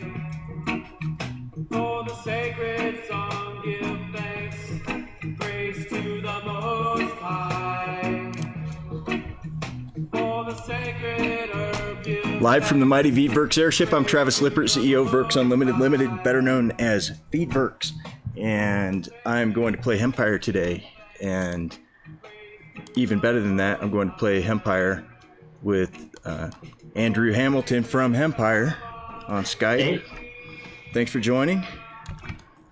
For the sacred song give thanks, praise to the Most High. For the sacred herb give Live from the Mighty Veedverks Airship, I'm Travis Lippert, CEO of Verks Unlimited Limited, better known as Veedverks. And I'm going to play Hempire today. And even better than that, I'm going to play Hempire with Andrew Hamilton from Hempire on Skype. Hey. Thanks for joining.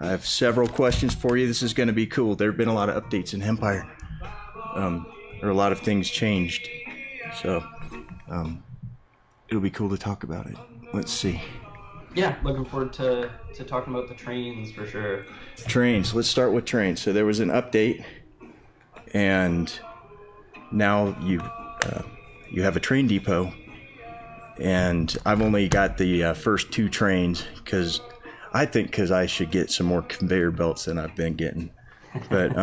I have several questions for you. This is going to be cool. There have been a lot of updates in Hempire. Or a lot of things changed. So it'll be cool to talk about it. Let's see. Yeah, looking forward to talking about the trains for sure. Trains. Let's start with trains. So there was an update, and now you have a train depot. And I've only got the first two trains because I should get some more conveyor belts than I've been getting. But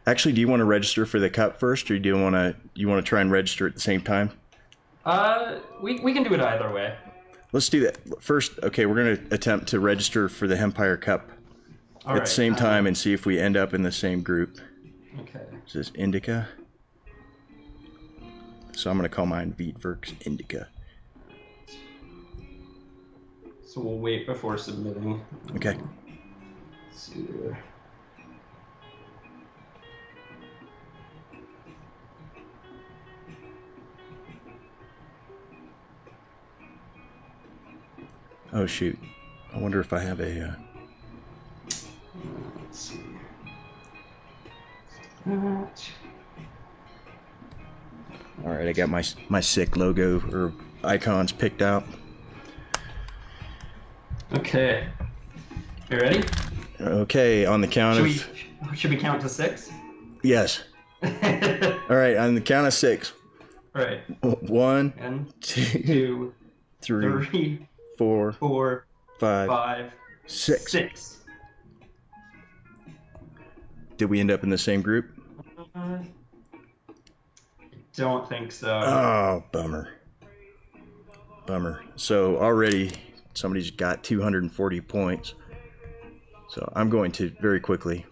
actually, do you want to register for the cup first, or do you want to try and register at the same time? We can do it either way. Let's do that first. Okay, we're going to attempt to register for the Hempire Cup at the same time and see if we end up in the same group. Okay. This is Indica. So I'm going to call mine Veedverks Indica. So we'll wait before submitting. Okay. Let's see here. Oh shoot! I wonder if I have a. Let's see. All right, I got my sick logo or icons picked out. Okay. You ready? Okay, on the count Should we count to 6? Yes. All right, on the count of 6. All right. 1, And 2, 3, 3, 4, 4, 5, 6. Did we end up in the same group? Don't think so. Oh, bummer. So already somebody's got 240 points. So I'm going to very quickly.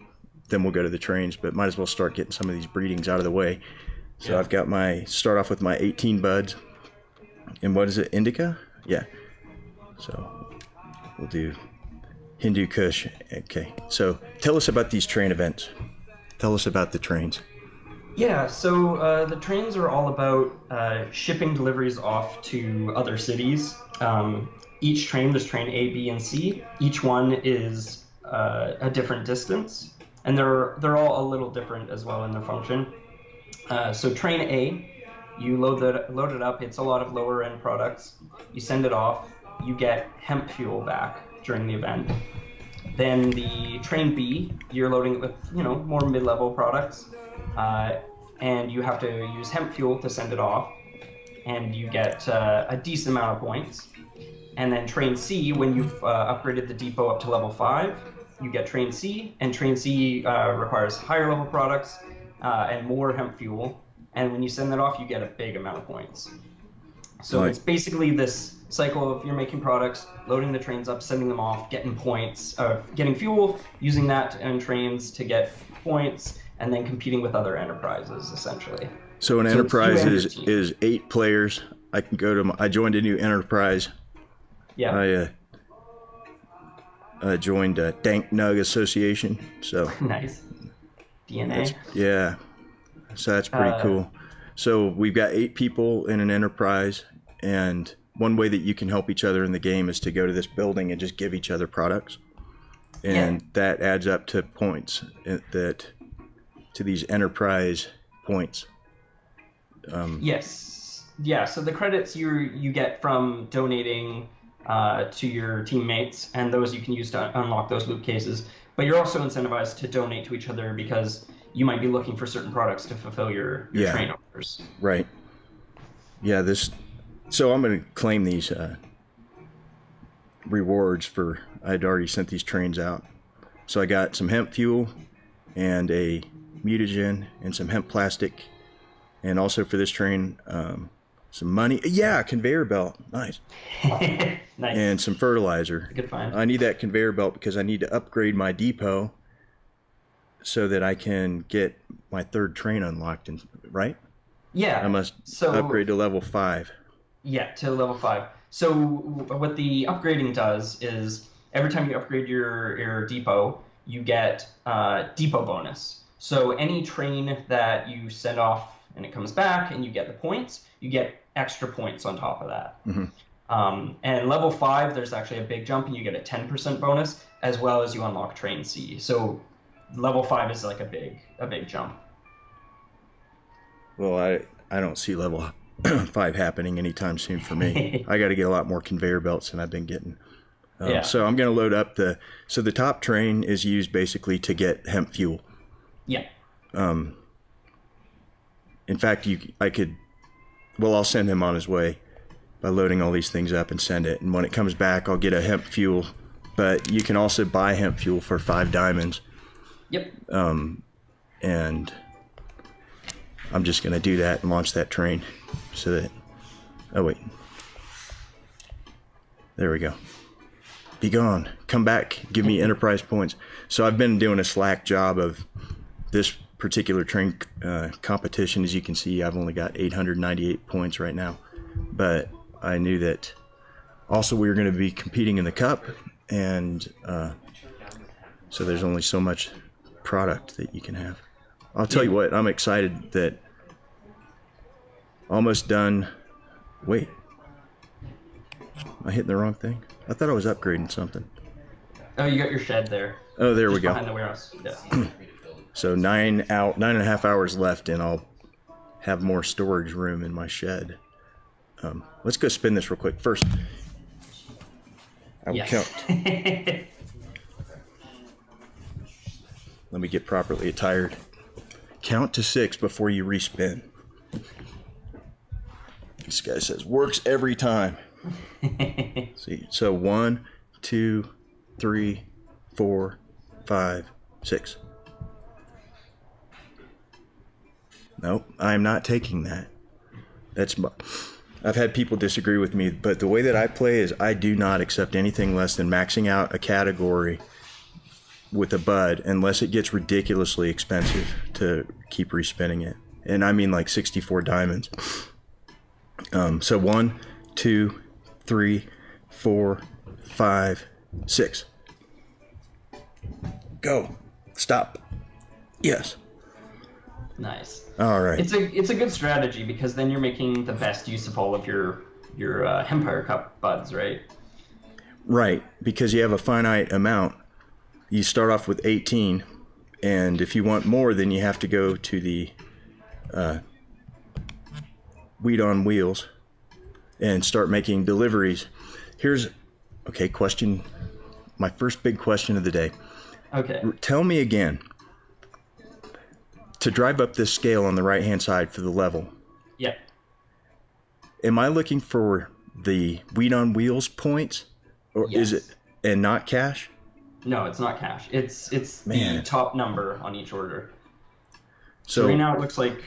Then we'll go to the trains, but might as well start getting some of these breedings out of the way. So yeah. I've got start off with my 18 buds. And what is it, Indica? Yeah. So we'll do Hindu Kush. Okay. So tell us about these train events. Tell us about the trains. Yeah, so the trains are all about shipping deliveries off to other cities. Each train, there's train A, B, and C. Each one is a different distance, and they're all a little different as well in their function. So train A, you load it up. It's a lot of lower end products. You send it off. You get hemp fuel back during the event. Then the train B, you're loading it with more mid-level products. And you have to use hemp fuel to send it off, and you get a decent amount of points. And then train C, when you've upgraded the depot up to level 5, you get train C, and train C requires higher level products and more hemp fuel. And when you send that off, you get a big amount of points. So It's basically this cycle of you're making products, loading the trains up, sending them off, getting points, getting fuel, using that and trains to get points, and then competing with other enterprises, essentially. So an enterprise is 8 players. I can go to I joined a new enterprise. Yeah. I joined a Dank Nug Association. So nice. DNA. Yeah. So that's pretty cool. So we've got 8 people in an enterprise, and one way that you can help each other in the game is to go to this building and just give each other products. And that adds up to points to these enterprise points. Yes. Yeah, so the credits you get from donating to your teammates, and those you can use to unlock those loot cases. But you're also incentivized to donate to each other because you might be looking for certain products to fulfill your train orders. Right. Yeah, so I'm going to claim these rewards for, I'd already sent these trains out. So I got some hemp fuel and a mutagen and some hemp plastic. And also for this train, some money. Yeah, conveyor belt. Nice. Nice. And some fertilizer. Good find. I need that conveyor belt because I need to upgrade my depot so that I can get my third train unlocked. Right? Yeah. I must upgrade to level 5. Yeah, to level 5. So what the upgrading does is every time you upgrade your depot, you get depot bonus. So any train that you send off and it comes back and you get the points, you get extra points on top of that. Mm-hmm. And level 5, there's actually a big jump and you get a 10% bonus as well as you unlock train C. So level 5 is like a big jump. Well, I don't see level 5 happening anytime soon for me. I got to get a lot more conveyor belts than I've been getting. So I'm going to load up the top train is used basically to get hemp fuel. Yeah. In fact, I'll send him on his way by loading all these things up and send it. And when it comes back, I'll get a hemp fuel. But you can also buy hemp fuel for 5 diamonds. Yep. And I'm just going to do that and launch that train so that... Oh, wait. There we go. Be gone. Come back. Give me enterprise points. So I've been doing a slack job of this particular train competition. As you can see, I've only got 898 points right now. But I knew that also we were going to be competing in the cup. And so there's only so much product that you can have. I'll tell you what, I'm excited that almost done. Wait, am I hitting the wrong thing? I thought I was upgrading something. Oh, you got your shed there. Oh, there we go. Behind the warehouse. Yeah. So 9.5 hours left, and I'll have more storage room in my shed. Let's go spin this real quick. First, I will count. Let me get properly attired. Count to 6 before you respin. This guy says works every time. See, so 1, 2, 3, 4, 5, 6. Nope, I'm not taking that. I've had people disagree with me, but the way that I play is I do not accept anything less than maxing out a category with a bud unless it gets ridiculously expensive to keep respinning it. And I mean like 64 diamonds. So 1, 2, 3, 4, 5, 6. Go. Stop. Yes. Nice. All right. It's a good strategy because then you're making the best use of all of your Hempire Cup buds, right? Right, because you have a finite amount. You start off with 18, and if you want more, then you have to go to the Wheat on Wheels and start making deliveries. Question. My first big question of the day. Okay. Tell me again. To drive up this scale on the right-hand side for the level. Yeah. Am I looking for the Wheat on Wheels points, or is it and not cash? No, it's not cash. It's Man. the top number on each order. So right now it looks like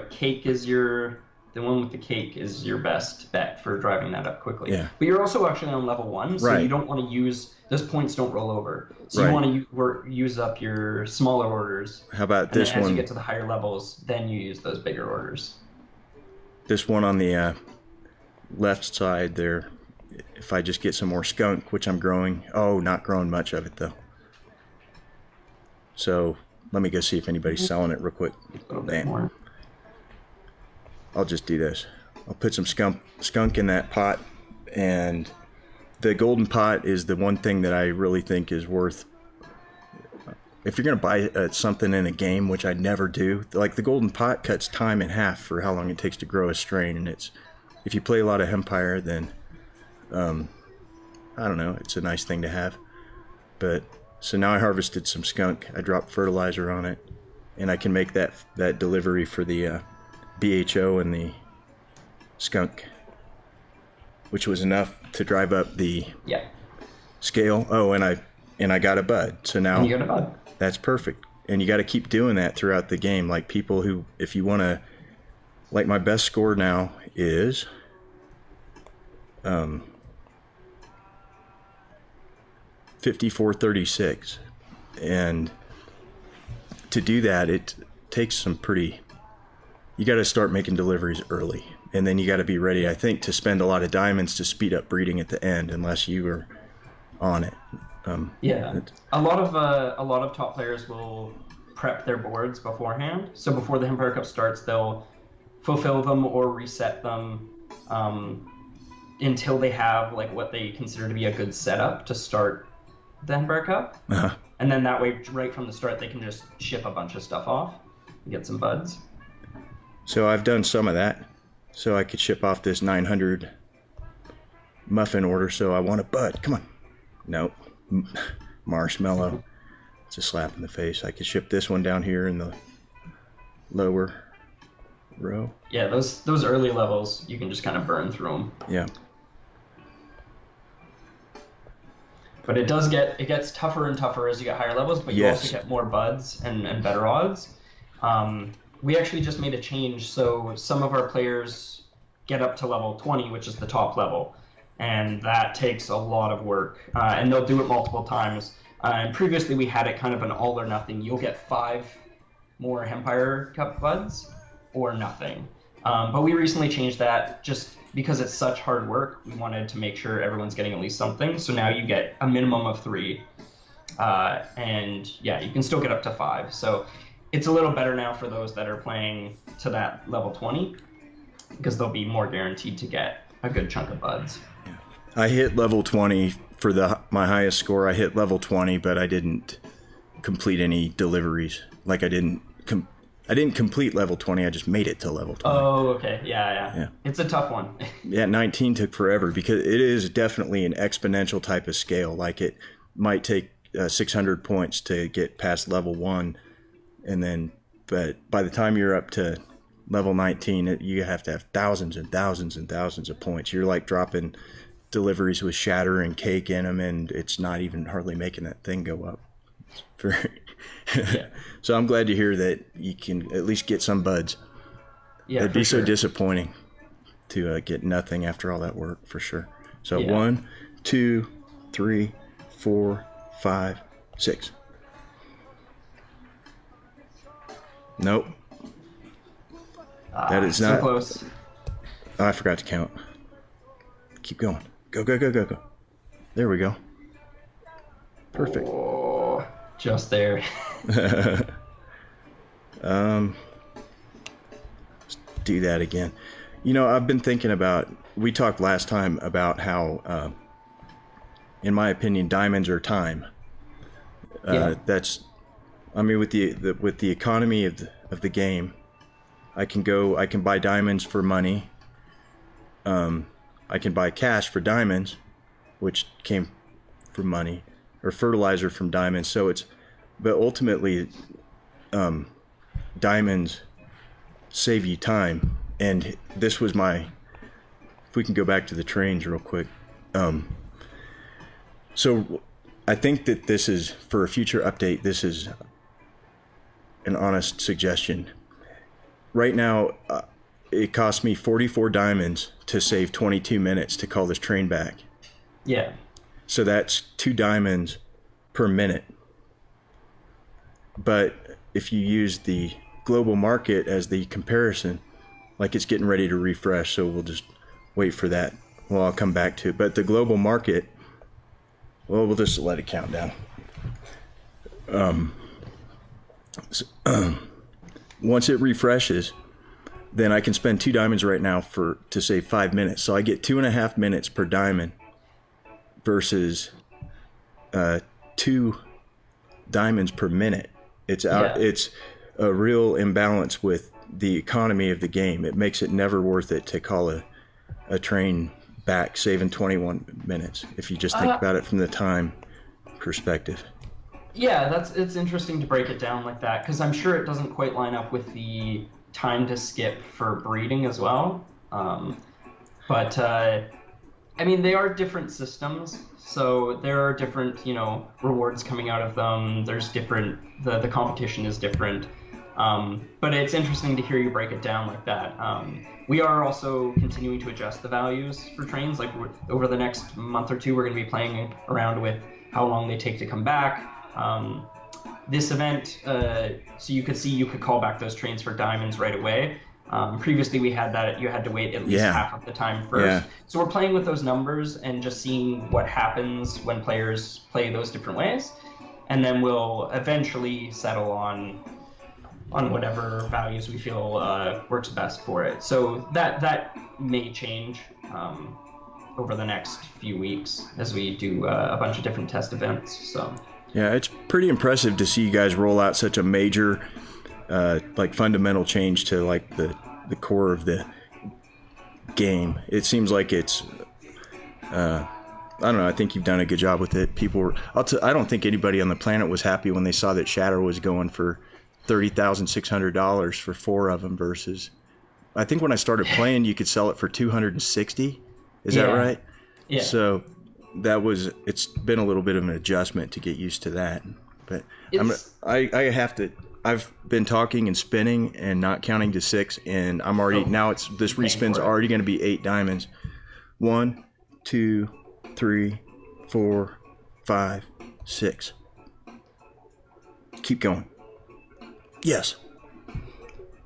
cake is the one with the cake is your best bet for driving that up quickly. Yeah. But you're also actually on level 1, so Right. you don't want to use those points. Don't roll over. So Right. you want to use up your smaller orders. How about And this then as one? you get to the higher levels, then you use those bigger orders. This one on the left side there. If I just get some more skunk, which I'm growing. Oh, not growing much of it though. So let me go see if anybody's selling it real quick. A little bit Bam. more. I'll just do this. I'll put some skunk in that pot, and the golden pot is the one thing that I really think is worth. If you're going to buy something in a game, which I never do, like the golden pot cuts time in half for how long it takes to grow a strain, and if you play a lot of Hempire, then I don't know, it's a nice thing to have. But so now I harvested some skunk. I dropped fertilizer on it, and I can make that delivery for the BHO and the skunk, which was enough to drive up the scale. Oh, and I got a bud. So now And you got a bud. That's perfect. And you got to keep doing that throughout the game. Like people who, if you want to like my best score now is 5436, and to do that it takes some pretty, you got to start making deliveries early, and then you got to be ready, I think, to spend a lot of diamonds to speed up breeding at the end, unless you are on it. A lot of top players will prep their boards beforehand. So before the Hempire Cup starts, they'll fulfill them or reset them until they have like what they consider to be a good setup to start the Hempire Cup. Uh-huh. And then that way, right from the start, they can just ship a bunch of stuff off and get some buds. So I've done some of that. So I could ship off this 900 muffin order. So I want a bud. Come on. Nope. Marshmallow. It's a slap in the face. I could ship this one down here in the lower row. Yeah, those early levels, you can just kind of burn through them. Yeah. But it gets tougher and tougher as you get higher levels, but you also get more buds and better odds. We actually just made a change, so some of our players get up to level 20, which is the top level, and that takes a lot of work, and they'll do it multiple times. And previously we had it kind of an all or nothing. You'll get 5 more Hempire Cup buds or nothing. But we recently changed that just because it's such hard work. We wanted to make sure everyone's getting at least something. So now you get a minimum of 3. And yeah, you can still get up to 5. So it's a little better now for those that are playing to that level 20 because they'll be more guaranteed to get a good chunk of buds. I hit level 20 for my highest score. I hit level 20, but I didn't complete any deliveries. Like I didn't complete level 20. I just made it to level 20. Oh, okay. Yeah. It's a tough one. Yeah, 19 took forever because it is definitely an exponential type of scale. Like it might take 600 points to get past level 1, and then, but by the time you're up to level 19, you have to have thousands and thousands and thousands of points. You're like dropping deliveries with shatter and cake in them, and it's not even hardly making that thing go up. So I'm glad to hear that you can at least get some buds. Yeah, it'd be so disappointing to get nothing after all that work, for sure. So 1, 2, 3, 4, 5, 6. Nope. That is not so close. Oh, I forgot to count. Keep going. Go. There we go. Perfect. Oh, just there. Let's do that again. You know, I've been thinking about, we talked last time about how, in my opinion, diamonds are time. That's, I mean, with the economy of the game, I can buy diamonds for money. I can buy cash for diamonds, which came from money, or fertilizer from diamonds. So but ultimately, diamonds save you time. And this was if we can go back to the trains real quick. So I think that this is, for a future update, this is an honest suggestion. Right now, it cost me 44 diamonds to save 22 minutes to call this train back. Yeah. So that's 2 diamonds per minute. But if you use the global market as the comparison, like it's getting ready to refresh, so we'll just wait for that. Well, I'll come back to it. But the global market, well, we'll just let it count down. Once it refreshes, then I can spend 2 diamonds right now to save 5 minutes. So I get 2.5 minutes per diamond versus 2 diamonds per minute. It's a real imbalance with the economy of the game. It makes it never worth it to call a train back, saving 21 minutes, if you just think about it from the time perspective. Yeah, it's interesting to break it down like that, because I'm sure it doesn't quite line up with the time to skip for breeding as well. But I mean, they are different systems, so there are different, rewards coming out of them. There's different, the competition is different. But it's interesting to hear you break it down like that. We are also continuing to adjust the values for trains. Like over the next month or two, we're going to be playing around with how long they take to come back. This event, so you could call back those trains for diamonds right away. Previously, we had that you had to wait at least half of the time first. Yeah. So we're playing with those numbers and just seeing what happens when players play those different ways, and then we'll eventually settle on whatever values we feel works best for it. So that may change over the next few weeks as we do a bunch of different test events. So yeah, it's pretty impressive to see you guys roll out such a major like fundamental change to like the core of the game. It seems like it's I don't know, I think you've done a good job with it. I don't think anybody on the planet was happy when they saw that Shatter was going for $30,600 for 4 of them versus, I think when I started playing you could sell it for $260. Is that right? Yeah. So it's been a little bit of an adjustment to get used to that. But I've been talking and spinning and not counting to 6, and I'm already this respin's already going to be 8 diamonds. 1, 2, 3, 4, 5, 6. Keep going. Yes.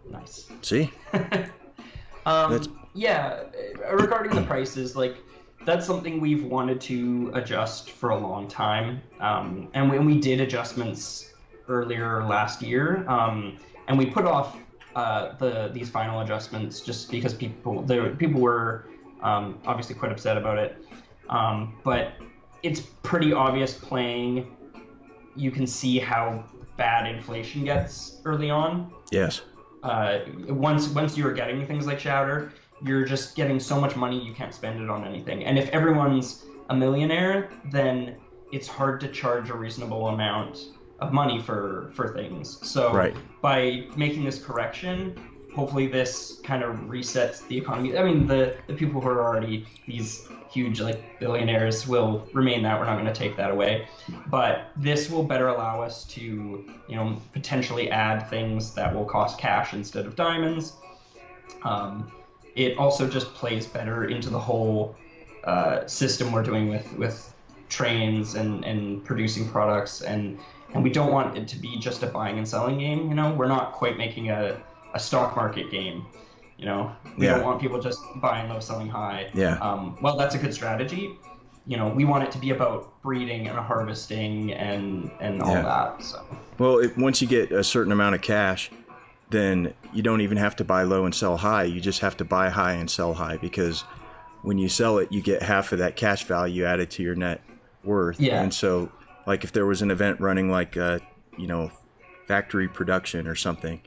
Nice. See? Yeah, regarding the prices, like that's something we've wanted to adjust for a long time. And when we did adjustments earlier last year, and we put off these final adjustments just because people were obviously quite upset about it. But it's pretty obvious playing. You can see how bad inflation gets early on. Yes. Once you're getting things like Shatter, you're just getting so much money you can't spend it on anything. And if everyone's a millionaire, then it's hard to charge a reasonable amount of money for things. So by making this correction, hopefully this kind of resets the economy. I mean, the people who are already these huge like billionaires will remain that. We're not going to take that away. But this will better allow us to, potentially add things that will cost cash instead of diamonds. It also just plays better into the whole system we're doing with trains and producing products, and we don't want it to be just a buying and selling game. We're not quite making a stock market game. We don't want people just buying low, selling high. Well, that's a good strategy. We want it to be about breeding and harvesting and all that. So. Well, once you get a certain amount of cash, then you don't even have to buy low and sell high. You just have to buy high and sell high, because when you sell it, you get half of that cash value added to your net worth. Yeah. And so, like if there was an event running like, factory production or something,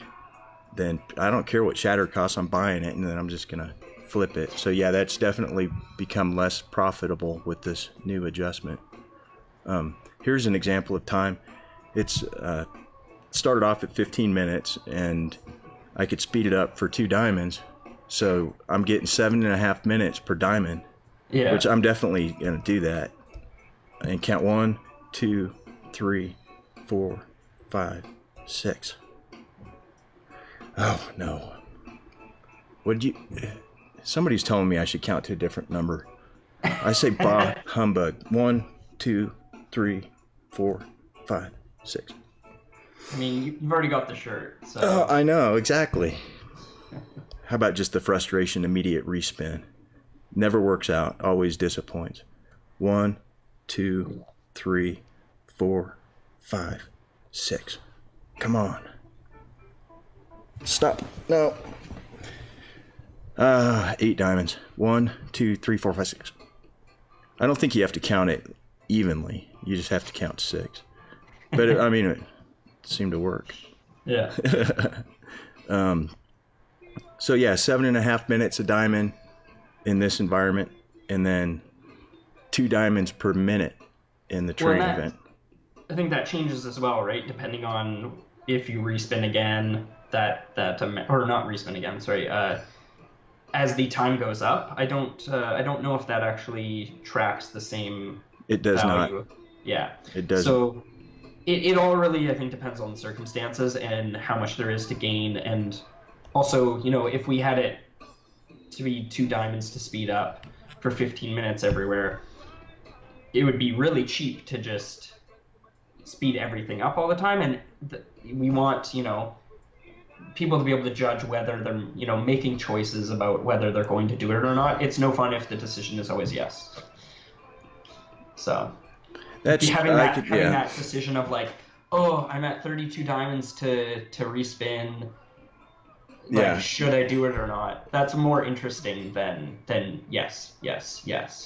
then I don't care what Shatter costs, I'm buying it, and then I'm just going to flip it. So yeah, that's definitely become less profitable with this new adjustment. Here's an example of time. It's started off at 15 minutes, and I could speed it up for 2 diamonds. So I'm getting 7.5 minutes per diamond, which I'm definitely going to do that. And count 1, 2, 3, 4, 5, 6. Oh, no. Somebody's telling me I should count to a different number. I say bah humbug. 1, 2, 3, 4, 5, 6. I mean, you've already got the shirt. So. I know, exactly. How about just the frustration, immediate respin? Never works out, always disappoints. 1, 2, 3, 4, 5, 6. Come on. Stop. No. 8 diamonds. 1, 2, 3, 4, 5, 6. I don't think you have to count it evenly. You just have to count 6. But it seemed to work. Yeah. So yeah, 7.5 minutes a diamond in this environment, and then 2 diamonds per minute in the train event. I think that changes as well, right? Depending on if you respin again, or not respin again. Sorry. As the time goes up, I don't know if that actually tracks the same. It does value. not. Yeah. It does. So it all really, I think, depends on the circumstances and how much there is to gain. And also, if we had it to be 2 diamonds to speed up for 15 minutes everywhere, it would be really cheap to just speed everything up all the time. And we want, people to be able to judge whether they're, making choices about whether they're going to do it or not. It's no fun if the decision is always yes. So having that decision of like, oh, I'm at 32 diamonds to respin. Like, should I do it or not? That's more interesting than yes,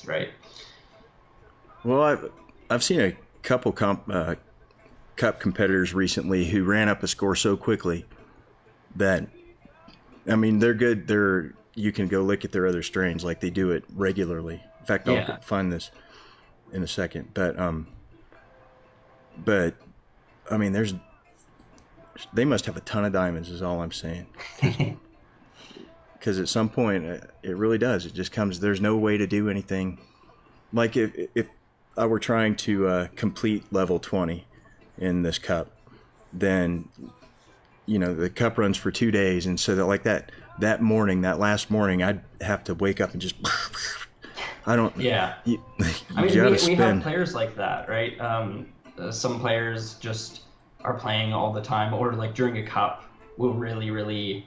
right? Well, I've seen a couple cup competitors recently who ran up a score so quickly that, I mean, they're good. You can go look at their other strains, like they do it regularly. In fact, I'll find this in a second. But I mean, they must have a ton of diamonds, is all I'm saying. Because at some point, it really does. It just comes. There's no way to do anything. Like if I were trying to complete level 20 in this cup, then the cup runs for 2 days, and so that last morning, I'd have to wake up and just. I don't. Yeah. You I mean, we have players like that, right? Some players just are playing all the time, or like during a cup will really, really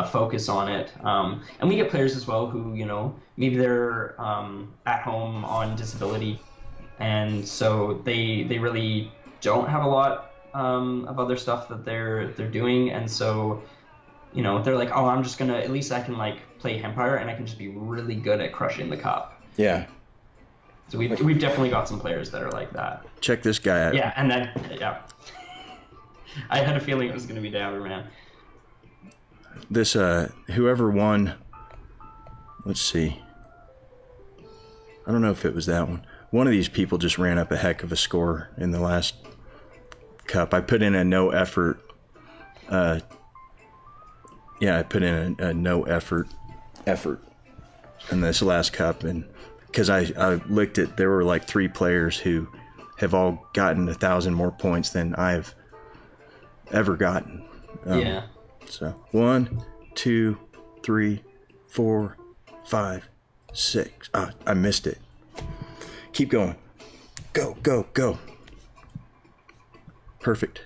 focus on it. And we get players as well who, maybe they're at home on disability, and so they really don't have a lot of other stuff that they're doing, and so they're like, oh, I'm just gonna, at least I can like play Hempire and I can just be really good at crushing the cup. Yeah. So we've definitely got some players that are like that. Check this guy out. Yeah, and then I had a feeling it was gonna be Dabber, man. This whoever won, let's see, I don't know if it was that one. One of these people just ran up a heck of a score in the last cup. I put in a no effort I put in a no effort in this last cup, and because I looked at, there were like 3 players who have all gotten 1,000 more points than I've ever gotten. So 1, 2, 3, 4, 5, 6. I missed it. Keep going. Go, go, go. Perfect.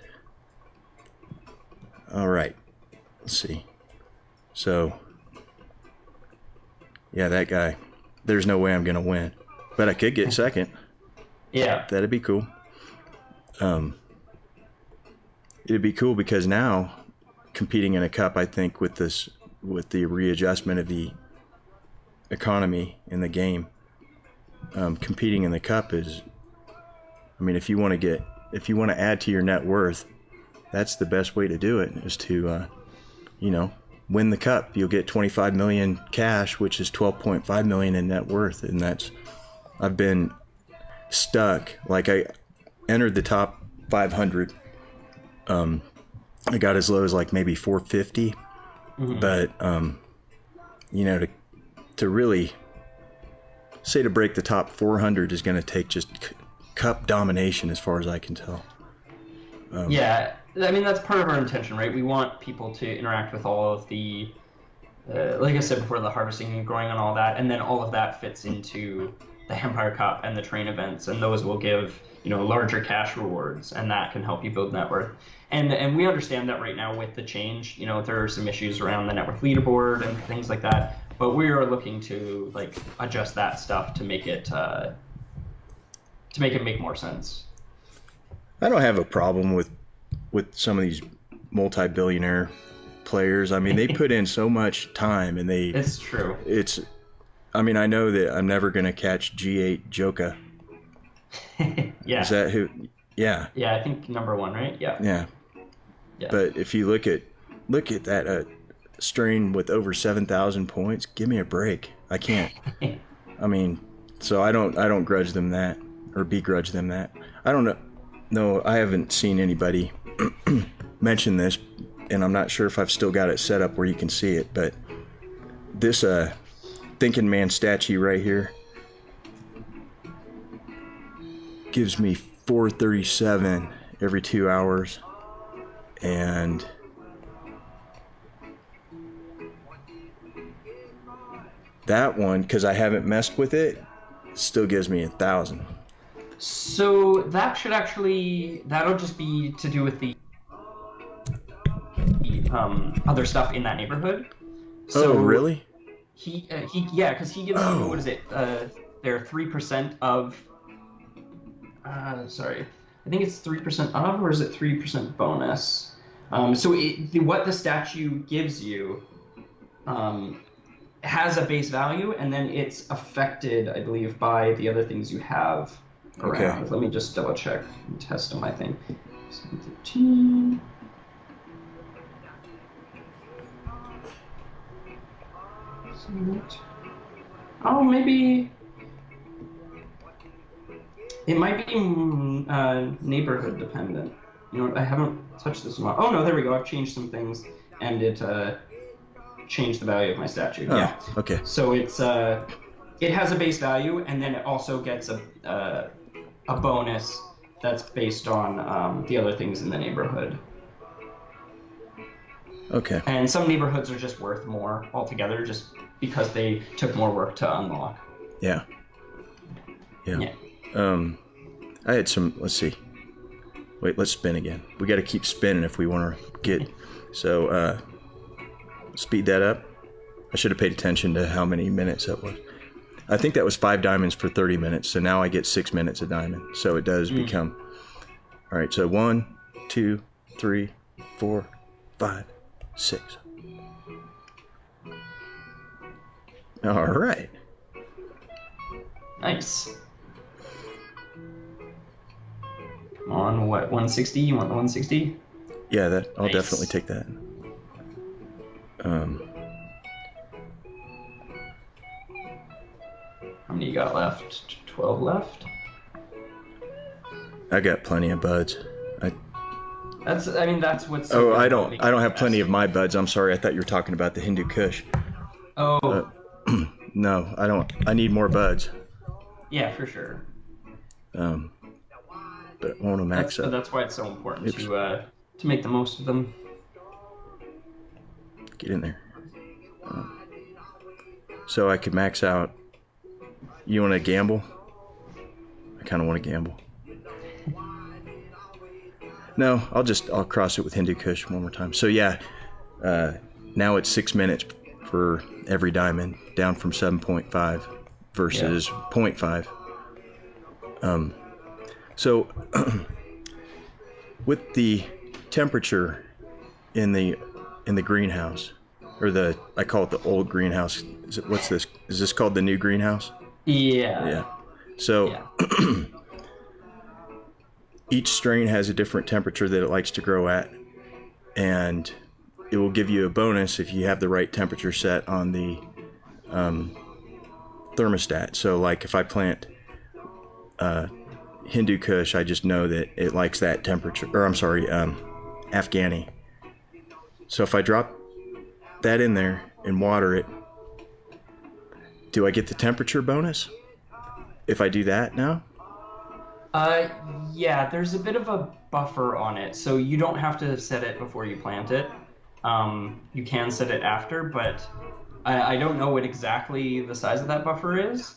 All right. Let's see. So, yeah, that guy. There's no way I'm going to win. But I could get second. Yeah. That'd be cool. It'd be cool because now, competing in a cup, I think with the readjustment of the economy in the game, competing in the cup is, I mean, if you want to add to your net worth, that's the best way to do it, is to, win the cup. You'll get 25 million cash, which is 12.5 million in net worth. And I've been stuck. Like, I entered the top 500. I got as low as like maybe 450, but, to really say to break the top 400 is going to take just cup domination as far as I can tell. Yeah, I mean, that's part of our intention, right? We want people to interact with all of the, like I said before, the harvesting and growing and all that, and then all of that fits into the Hempire Cup and the train events, and those will give, larger cash rewards, and that can help you build net worth. And we understand that right now with the change, there are some issues around the net worth leaderboard and things like that, but we are looking to like adjust that stuff to make it make more sense. I don't have a problem with some of these multi-billionaire players. I mean, they put in so much time, and It's true. I mean, I know that I'm never going to catch G8 Joka. Yeah. Is that who? Yeah. Yeah, I think number 1, right? Yeah. Yeah. Yeah. But if you look at that strain with over 7,000 points, give me a break. I can't. I mean, so I don't grudge them that, or begrudge them that. I don't know. No, I haven't seen anybody mention this, and I'm not sure if I've still got it set up where you can see it, but this Thinking Man statue right here gives me 437 every 2 hours, and that one, because I haven't messed with it, still gives me 1,000. So that should that'll just be to do with the other stuff in that neighborhood. So oh, really? Yeah, because he gives you, what is it? They're 3% of. Sorry, I think it's 3% of, or is it 3% bonus? So what the statue gives you has a base value, and then it's affected, I believe, by the other things you have around. Okay. Let me just double check and test on my thing. 13. Oh, maybe it might be neighborhood dependent. You know what? I haven't touched this in a while. Oh no, there we go. I've changed some things, and it changed the value of my statue. Oh, yeah. okay. So it's it has a base value, and then it also gets a bonus that's based on the other things in the neighborhood. Okay. And some neighborhoods are just worth more altogether, just because they took more work to unlock. Yeah. Yeah. I had some. Let's see. Wait, let's spin again. We got to keep spinning if we want to get. So speed that up. I should have paid attention to how many minutes that was. I think that was 5 diamonds for 30 minutes. So now I get 6 minutes a diamond. So it does become. All right. So 1, 2, 3, 4, 5, 6. All right. Nice. On what, 160? You want the 160? Yeah, that I'll Nice. definitely take that. How many you got left? 12 left? I got plenty of buds. That's what's... Oh, I don't have plenty of my buds. I'm sorry. I thought you were talking about the Hindu Kush. Oh. No, I don't. I need more buds. Yeah, for sure. But I want to max up. That's why it's so important to make the most of them. Get in there. So I could max out. You want to gamble? I kind of want to gamble. No, I'll cross it with Hindu Kush one more time. So yeah, now it's 6 minutes for every diamond, down from 7.5 versus 0.5. So with the temperature in the greenhouse, or I call it the old greenhouse. What's this? Is this called the new greenhouse? Yeah. Yeah. So each strain has a different temperature that it likes to grow at, and it will give you a bonus if you have the right temperature set on the thermostat. So like if I plant Hindu Kush, I just know that it likes that temperature, or I'm sorry, Afghani. So if I drop that in there and water it, do I get the temperature bonus if I do that now? Yeah, there's a bit of a buffer on it, so you don't have to set it before you plant it. You can set it after, but I don't know what exactly the size of that buffer is.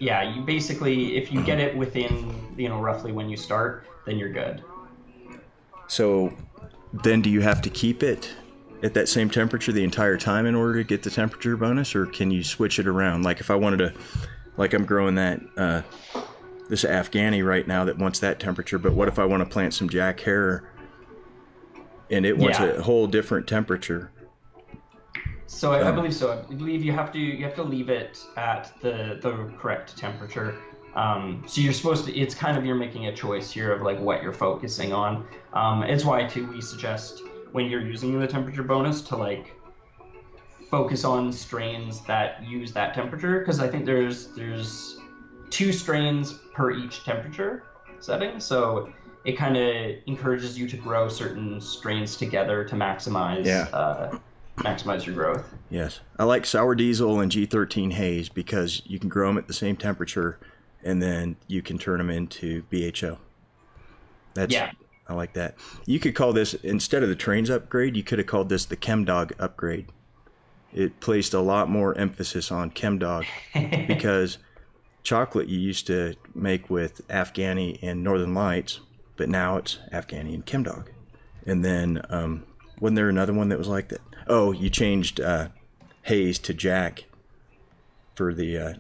Yeah, you basically, if you get it within, roughly when you start, then you're good. So then do you have to keep it at that same temperature the entire time in order to get the temperature bonus, or can you switch it around? Like if I wanted to, like I'm growing that this Afghani right now that wants that temperature, but what if I want to plant some Jack Hare and it wants a whole different temperature? So I believe so. I believe you have to leave it at the correct temperature. So you're supposed to. It's kind of, you're making a choice here of like what you're focusing on. It's why too we suggest when you're using the temperature bonus to like focus on strains that use that temperature, because I think there's 2 strains per each temperature setting. So it kind of encourages you to grow certain strains together to maximize maximize your growth. Yes. I like Sour Diesel and G13 Haze because you can grow them at the same temperature and then you can turn them into BHO. That's, Yeah. I like that. You could call this, instead of the trains upgrade, you could have called this the ChemDog upgrade. It placed a lot more emphasis on ChemDog because chocolate you used to make with Afghani and Northern Lights, but now it's Afghani and ChemDog. And then wasn't there another one that was like that? Oh, you changed Haze to Jack for the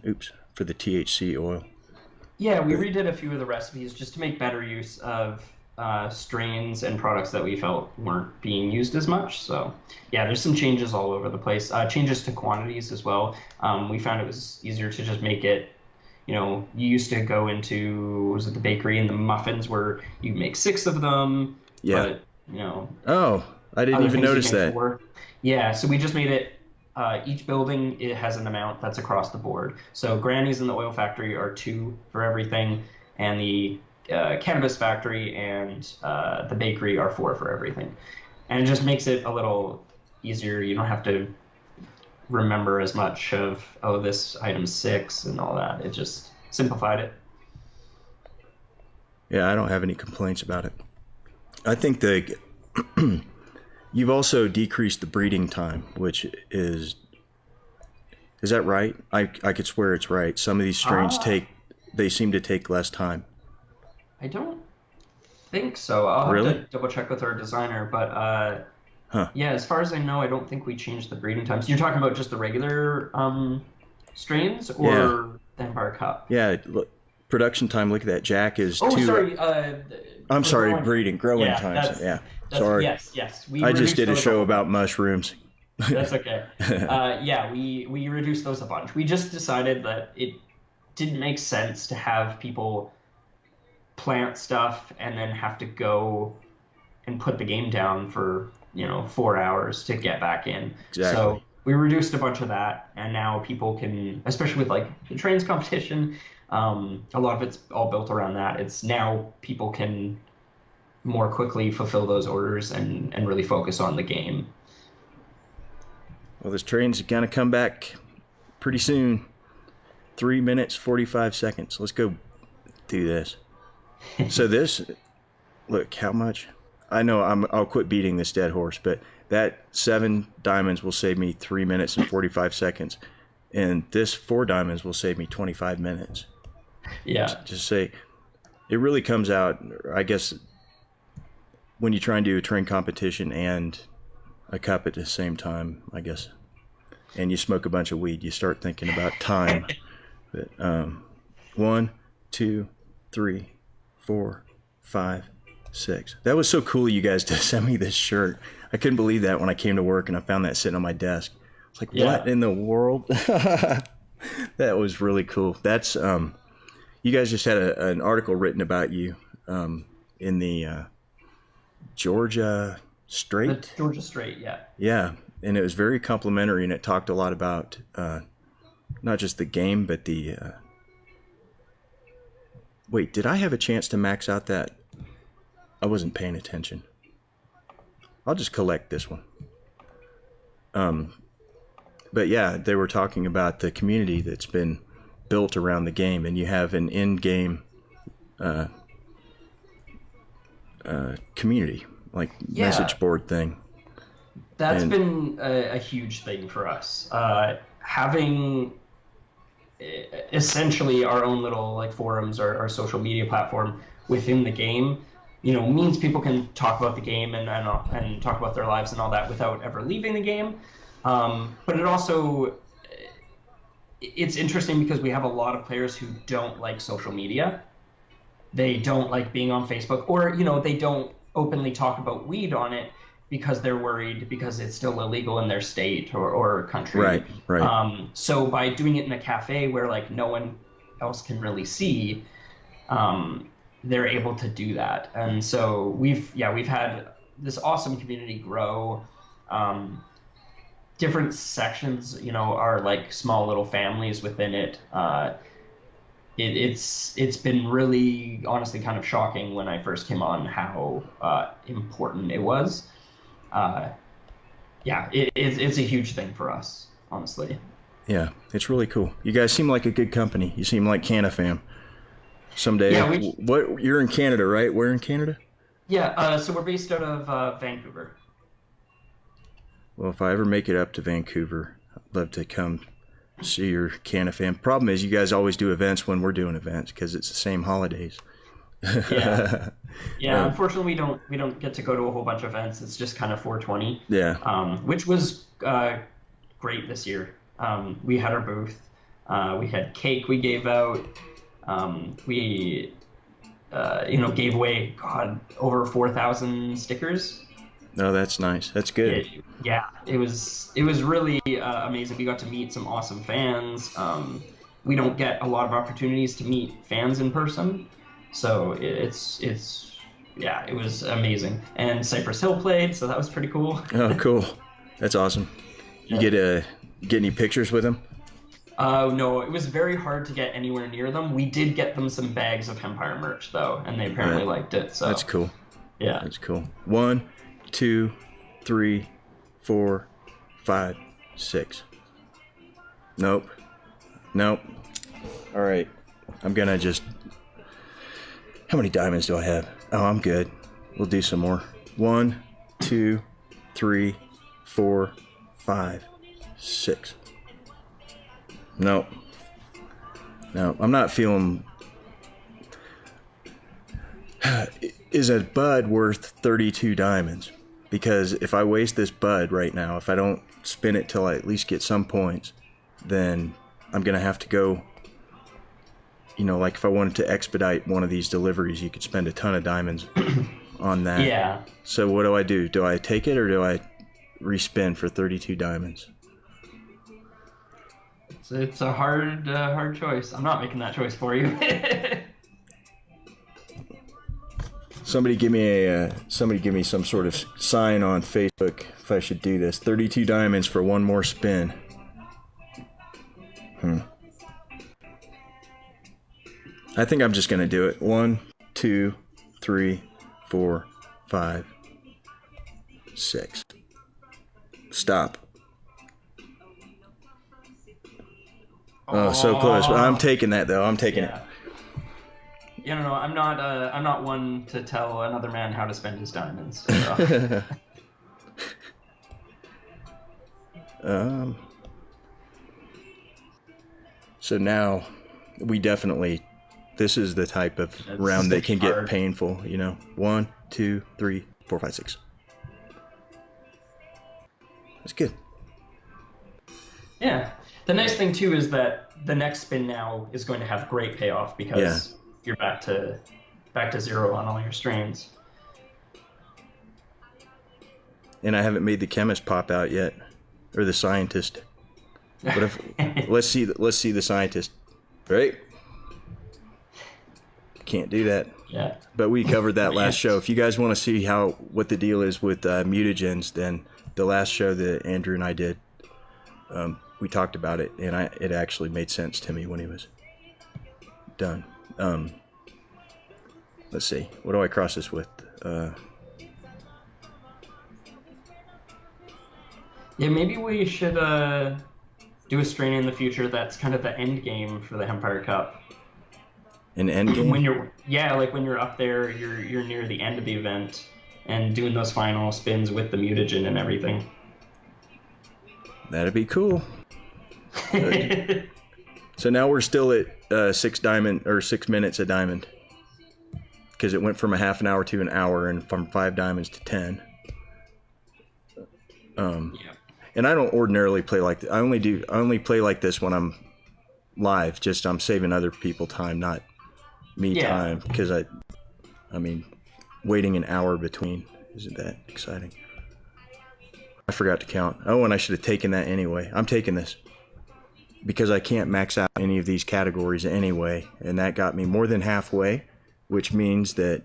for the THC oil. Yeah, we redid a few of the recipes just to make better use of strains and products that we felt weren't being used as much. So yeah, there's some changes all over the place. Changes to quantities as well. We found it was easier to just make it, you used to go into, was it the bakery and the muffins where you make 6 of them. Yeah. But, Oh, I didn't even notice that. Yeah, so we just made it, each building, it has an amount that's across the board. So Granny's and the oil factory are 2 for everything, and the cannabis factory and the bakery are 4 for everything. And it just makes it a little easier. You don't have to remember as much of, this item's 6 and all that. It just simplified it. Yeah, I don't have any complaints about it. I think you've also decreased the breeding time, which is that right? I could swear it's right. Some of these strains they seem to take less time. I don't think so. I'll have Really? to double check with our designer, but yeah, as far as I know, I don't think we changed the breeding times. You're talking about just the regular strains or the Hempire Cup? Yeah, look, production time. Look at that. Jack is Oh, 2. sorry. I'm sorry, growing Yeah, times. that's- Sorry. Yes. I just did a show about mushrooms. That's okay. Yeah, we reduced those a bunch. We just decided that it didn't make sense to have people plant stuff and then have to go and put the game down for 4 hours to get back in. Exactly. So we reduced a bunch of that, and now people can, especially with like the trains competition, a lot of it's all built around that. It's now people can more quickly fulfill those orders and really focus on the game. Well, this train's gonna come back pretty soon. 3 minutes 45 seconds. Let's go do this. So this, look how much. I know I'll quit beating this dead horse, but that 7 diamonds will save me 3 minutes and 45 seconds, and this 4 diamonds will save me 25 minutes. Yeah. Just say, it really comes out, I guess, when you try and do a train competition and a cup at the same time, I guess, and you smoke a bunch of weed, you start thinking about time. But 1, 2, 3, 4, 5, 6. That was so cool, you guys, to send me this shirt. I couldn't believe that when I came to work and I found that sitting on my desk. It's like, what in the world? That was really cool. That's you guys just had an article written about you in the Georgia Strait. The Georgia Strait, yeah. Yeah, and it was very complimentary, and it talked a lot about not just the game, but the. Wait, did I have a chance to max out that? I wasn't paying attention. I'll just collect this one. But yeah, they were talking about the community that's been built around the game, and you have an in-game community, like message board thing. That's been a huge thing for us. Having essentially our own little like forums or our social media platform within the game, means people can talk about the game and talk about their lives and all that without ever leaving the game. But it also, it's interesting because we have a lot of players who don't like social media. They don't like being on Facebook, or, they don't openly talk about weed on it because they're worried because it's still illegal in their state or country. Right. So by doing it in a cafe where like no one else can really see, they're able to do that. And so we've had this awesome community grow. Different sections, are like small little families within it. It's been really, honestly, kind of shocking when I first came on how important it was. It's a huge thing for us, honestly. Yeah, it's really cool. You guys seem like a good company. You seem like CanaFam. someday. Yeah, What, you're in Canada, right? Where in Canada? Yeah, so we're based out of Vancouver. Well, if I ever make it up to Vancouver, I'd love to come see your Canafan. Problem is, you guys always do events when we're doing events because it's the same holidays. Yeah. Yeah, unfortunately we don't get to go to a whole bunch of events. It's just kind of 420. Yeah. Which was great this year. We had our booth. We had cake we gave out. We gave away over 4,000 stickers. Oh, that's nice. That's good. It was really amazing. We got to meet some awesome fans. We don't get a lot of opportunities to meet fans in person, so it was amazing. And Cypress Hill played, so that was pretty cool. Oh, cool. That's awesome. You get any pictures with them? No, it was very hard to get anywhere near them. We did get them some bags of Hempire merch though, and they apparently liked it. So that's cool. Yeah, that's cool. 1, 2, 3, 4, 5, 6. Nope. All right. I'm gonna just. How many diamonds do I have? Oh, I'm good. We'll do some more. 1, 2, 3, 4, 5, 6. No, I'm not feeling. Is a bud worth 32 diamonds? Because if I waste this bud right now, if I don't spin it till I at least get some points, then I'm gonna have to go. Like if I wanted to expedite one of these deliveries, you could spend a ton of diamonds on that. Yeah. So what do? Do I take it or do I respin for 32 diamonds? It's a hard choice. I'm not making that choice for you. Somebody give me some sort of sign on Facebook if I should do this. 32 diamonds for one more spin. I think I'm just gonna do it. 1, 2, 3, 4, 5, 6. Stop. Oh, so close. I'm taking that though. I'm taking it. Yeah, no, I'm not one to tell another man how to spend his diamonds. So. So now we definitely. This is the type of round that can get painful. 1, 2, 3, 4, 5, 6. That's good. Yeah. The nice thing too is that the next spin now is going to have great payoff because you're back to 0 on all your strains. And I haven't made the chemist pop out yet, or the scientist. But if let's see the scientist, right? Can't do that. Yeah. But we covered that last show. If you guys want to see what the deal is with mutagens, then the last show that Andrew and I did. We talked about it, and it actually made sense to me when he was done. Let's see. What do I cross this with? Yeah, maybe we should do a strain in the future that's kind of the end game for the Hempire Cup. An end game? When you're up there, you're near the end of the event, and doing those final spins with the mutagen and everything. That'd be cool. So now we're still at 6 minutes a diamond, because it went from a half an hour to an hour, and from 5 diamonds to 10. And I don't ordinarily play like I only play like this when I'm live. Just I'm saving other people time, not me time, because I mean, waiting an hour between isn't that exciting. I forgot to count. Oh, and I should have taken that anyway. I'm taking this because I can't max out any of these categories anyway, and that got me more than halfway, which means that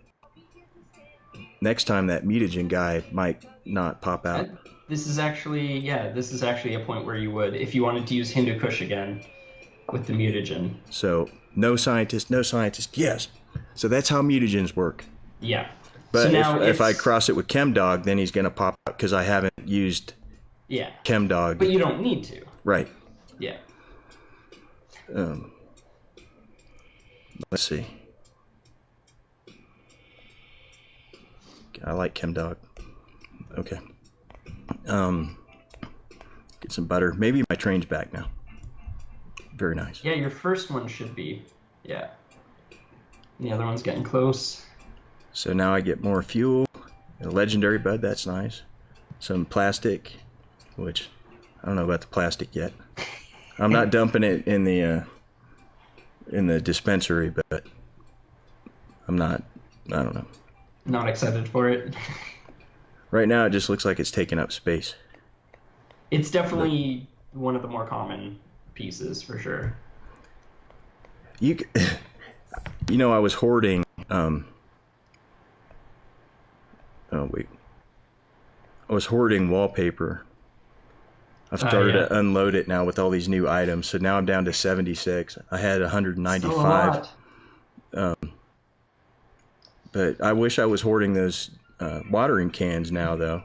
next time that mutagen guy might not pop out. This is actually a point where you would, if you wanted to use Hindu Kush again with the mutagen. So no scientist, yes. So that's how mutagens work. Yeah. But so now if I cross it with ChemDog, then he's going to pop out because I haven't used ChemDog. But you don't need to. Right. Yeah. Let's see. I like ChemDog. Okay. Get some butter. Maybe my train's back now. Very nice. Yeah, your first one should be. Yeah. The other one's getting close. So now I get more fuel. A legendary bud, that's nice. Some plastic, which I don't know about the plastic yet. I'm not dumping it in the dispensary, but I don't know. Not excited for it. Right now it just looks like it's taking up space. It's definitely one of the more common pieces for sure. You know, I was hoarding. I was hoarding wallpaper. I've started to unload it now with all these new items. So now I'm down to 76. I had 195. But I wish I was hoarding those watering cans now, though,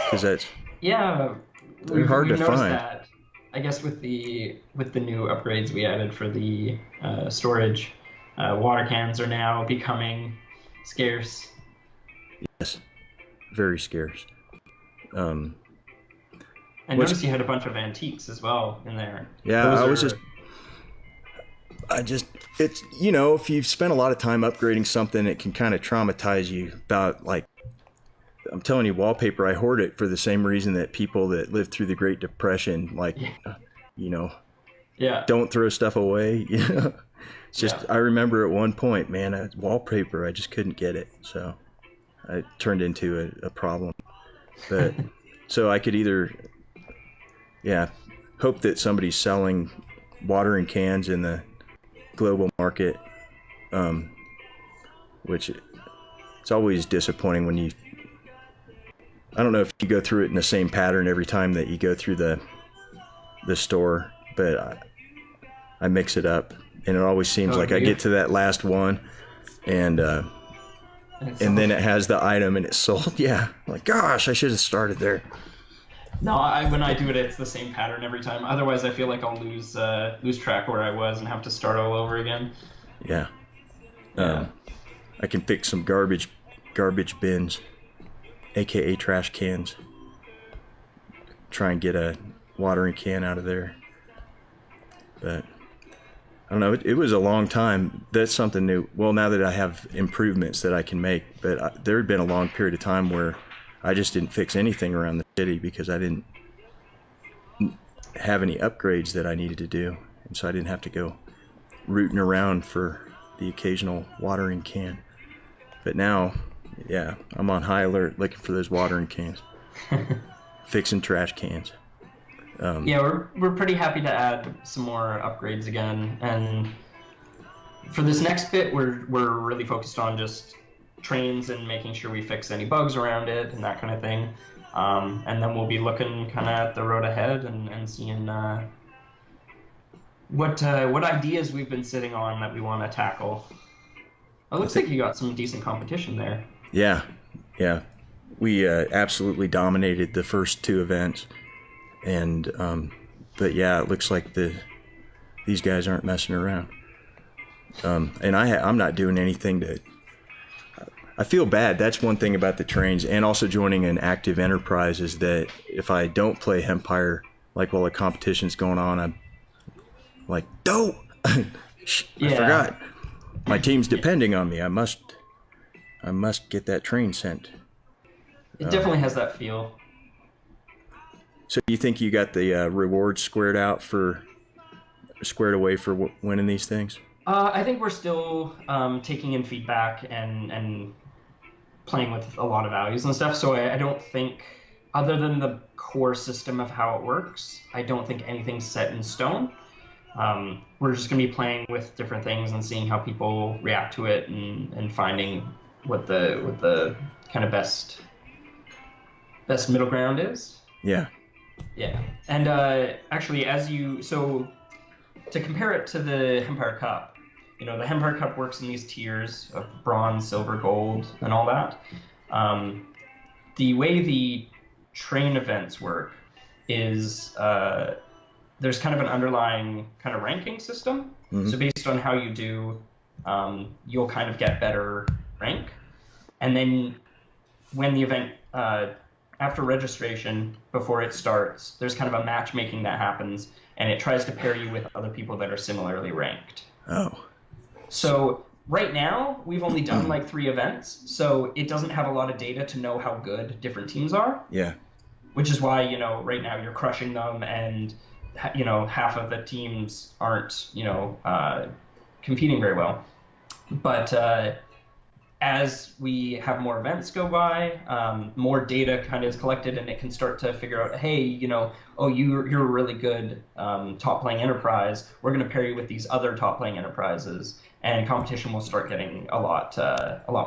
because that's they're hard to find. That, I guess with the new upgrades we added for the storage, water cans are now becoming scarce. Yes, very scarce. I noticed you had a bunch of antiques as well in there. Yeah, it's, you know, if you've spent a lot of time upgrading something, it can kind of traumatize you about, like, I'm telling you, wallpaper, I hoard it for the same reason that people that lived through the Great Depression, like, you know, don't throw stuff away. You know? It's just, I remember at one point, man, wallpaper, I just couldn't get it. So it turned into a problem. But so I could either, hope that somebody's selling watering cans in the global market, which it's always disappointing when you, I don't know if you go through it in the same pattern every time that you go through the store, but I mix it up, and it always seems like I get to that last one, and then it has the item and it's sold. Yeah, like, gosh, I should have started there. No, when I do it, it's the same pattern every time. Otherwise, I feel like I'll lose track where I was and have to start all over again. Yeah. I can fix some garbage bins, aka trash cans. Try and get a watering can out of there. But I don't know. It was a long time. That's something new. Well, now that I have improvements that I can make, but there had been a long period of time where I just didn't fix anything around the city because I didn't have any upgrades that I needed to do. And so I didn't have to go rooting around for the occasional watering can. But now, I'm on high alert looking for those watering cans. Fixing trash cans. We're pretty happy to add some more upgrades again. And for this next bit, we're really focused on just trains and making sure we fix any bugs around it and that kind of thing. And then we'll be looking kind of at the road ahead and seeing what ideas we've been sitting on that we want to tackle. It looks like you got some decent competition there. Yeah. We absolutely dominated the first two events, and but it looks like these guys aren't messing around. And I'm not doing anything to. I feel bad. That's one thing about the trains, and also joining an active enterprise is that if I don't play Hempire, like while the competition's going on, I'm like, don't. I forgot. My team's depending on me. I must get that train sent. It definitely has that feel. So you think you got the rewards squared away for winning these things? I think we're still taking in feedback and playing with a lot of values and stuff. So I don't think, other than the core system of how it works, I don't think anything's set in stone. We're just going to be playing with different things and seeing how people react to it and finding what the kind of best middle ground is. Yeah. And actually, to compare it to the Hempire Cup, the Hempire Cup works in these tiers of bronze, silver, gold, and all that. The way the train events work is there's kind of an underlying kind of ranking system. Mm-hmm. So based on how you do, you'll kind of get better rank. And then when the event after registration, before it starts, there's kind of a matchmaking that happens, and it tries to pair you with other people that are similarly ranked. Oh. So right now, we've only done like 3 events, so it doesn't have a lot of data to know how good different teams are. Yeah. Which is why, right now you're crushing them, and, half of the teams aren't, competing very well. But as we have more events go by, more data kind of is collected, and it can start to figure out, hey, you're a really good top playing enterprise. We're going to pair you with these other top playing enterprises, and competition will start getting a lot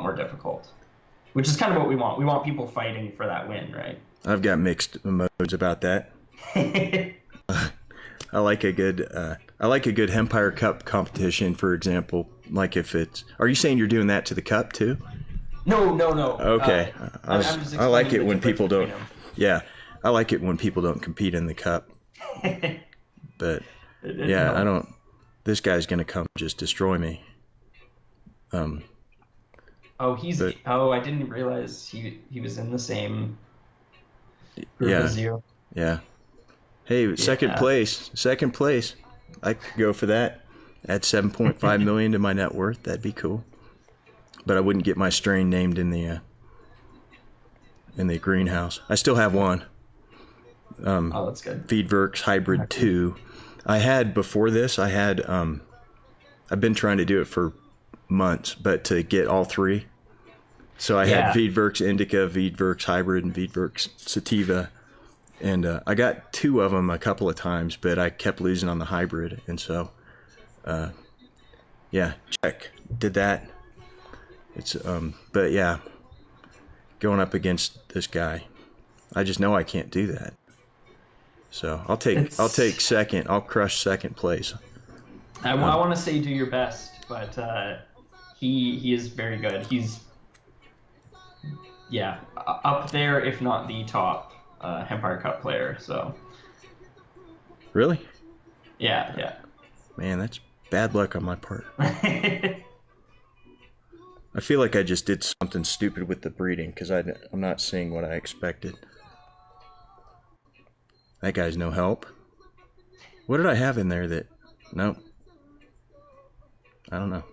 more difficult, which is kind of what we want. We want people fighting for that win, right? I've got mixed emotions about that. I like a good Hempire Cup competition, for example. Like if it's, are you saying you're doing that to the cup too? No. Okay. I like it when people don't. Yeah, I like it when people don't compete in the cup. But yeah, I don't. This guy's gonna come just destroy me. I didn't realize he was in the same group as you. Yeah. Hey, second place. I could go for that. Add 7.5 million to my net worth. That'd be cool. But I wouldn't get my strain named in the greenhouse. I still have one. That's good. Veedverks Hybrid 2. Before this, I've been trying to do it for months, but to get all 3. So I had Veedverks Indica, Veedverks Hybrid, and Veedverks Sativa. And I got 2 of them a couple of times, but I kept losing on the hybrid. And so, check. Did that. It's, but yeah, going up against this guy, I just know I can't do that. So I'll take second. I'll crush second place. I want to say do your best, but he is very good. He's up there, if not the top Hempire Cup player. So really, yeah. Man, that's bad luck on my part. I feel like I just did something stupid with the breeding because I'm not seeing what I expected. That guy's no help. What did I have in there that... Nope. I don't know.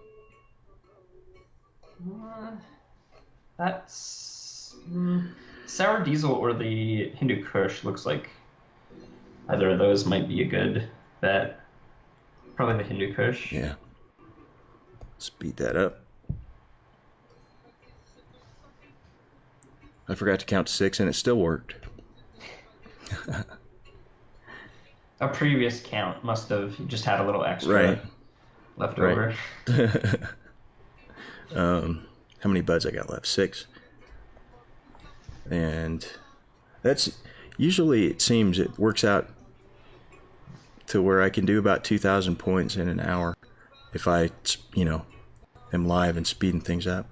That's... Sour Diesel or the Hindu Kush looks like either of those might be a good bet. Probably the Hindu Kush. Yeah. Speed that up. I forgot to count to 6 and it still worked. A previous count must have just had a little extra left over. How many buds I got left? 6. And that's usually, it seems it works out to where I can do about 2,000 points in an hour if I, am live and speeding things up.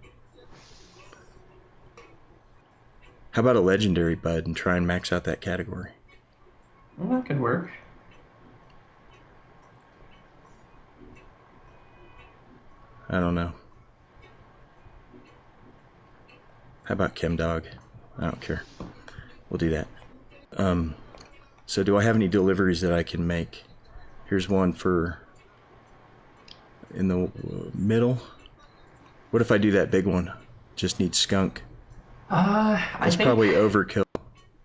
How about a legendary bud and try and max out that category? Well, that could work. I don't know. How about Chem Dog? I don't care. We'll do that. So do I have any deliveries that I can make? Here's one for in the middle. What if I do that big one? Just need skunk. I think probably overkill.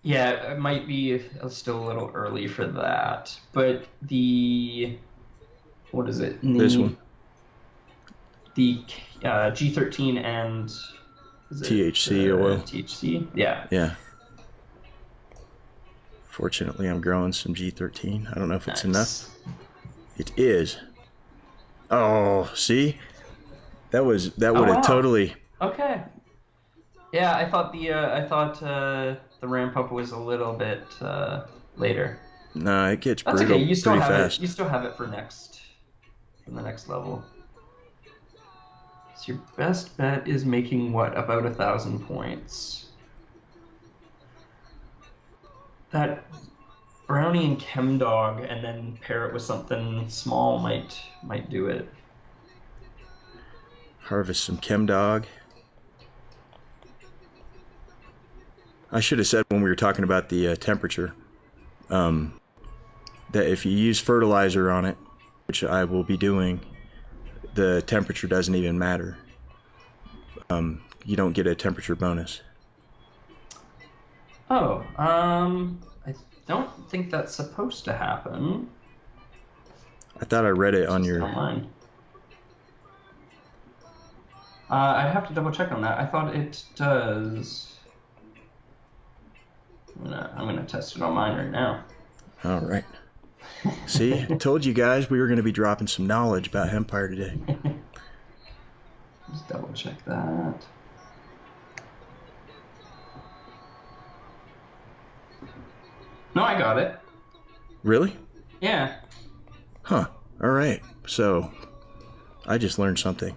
Yeah, it might be still a little early for that. But what is it? This one. The G13 and THC oil. THC, yeah. Yeah. Fortunately, I'm growing some G13. I don't know if it's enough. It is. Oh, see? That would have totally. Okay. Yeah, I thought the ramp up was a little bit later. No, it gets That's brutal okay. You still pretty have fast. it. You still have it for the next level. So your best bet is making what, about 1,000 points. That brownie and chem dog, and then pair it with something small might do it. Harvest some chem dog. I should have said when we were talking about the temperature, that if you use fertilizer on it, which I will be doing, the temperature doesn't even matter. You don't get a temperature bonus. Oh, I don't think that's supposed to happen. I thought I read it on your... Online. I'd have to double check on that. I thought it does. I'm gonna test it on mine right now. All right. See, I told you guys we were going to be dropping some knowledge about Hempire today. Just double check that. No, I got it. Really? Yeah. Huh. All right. So, I just learned something.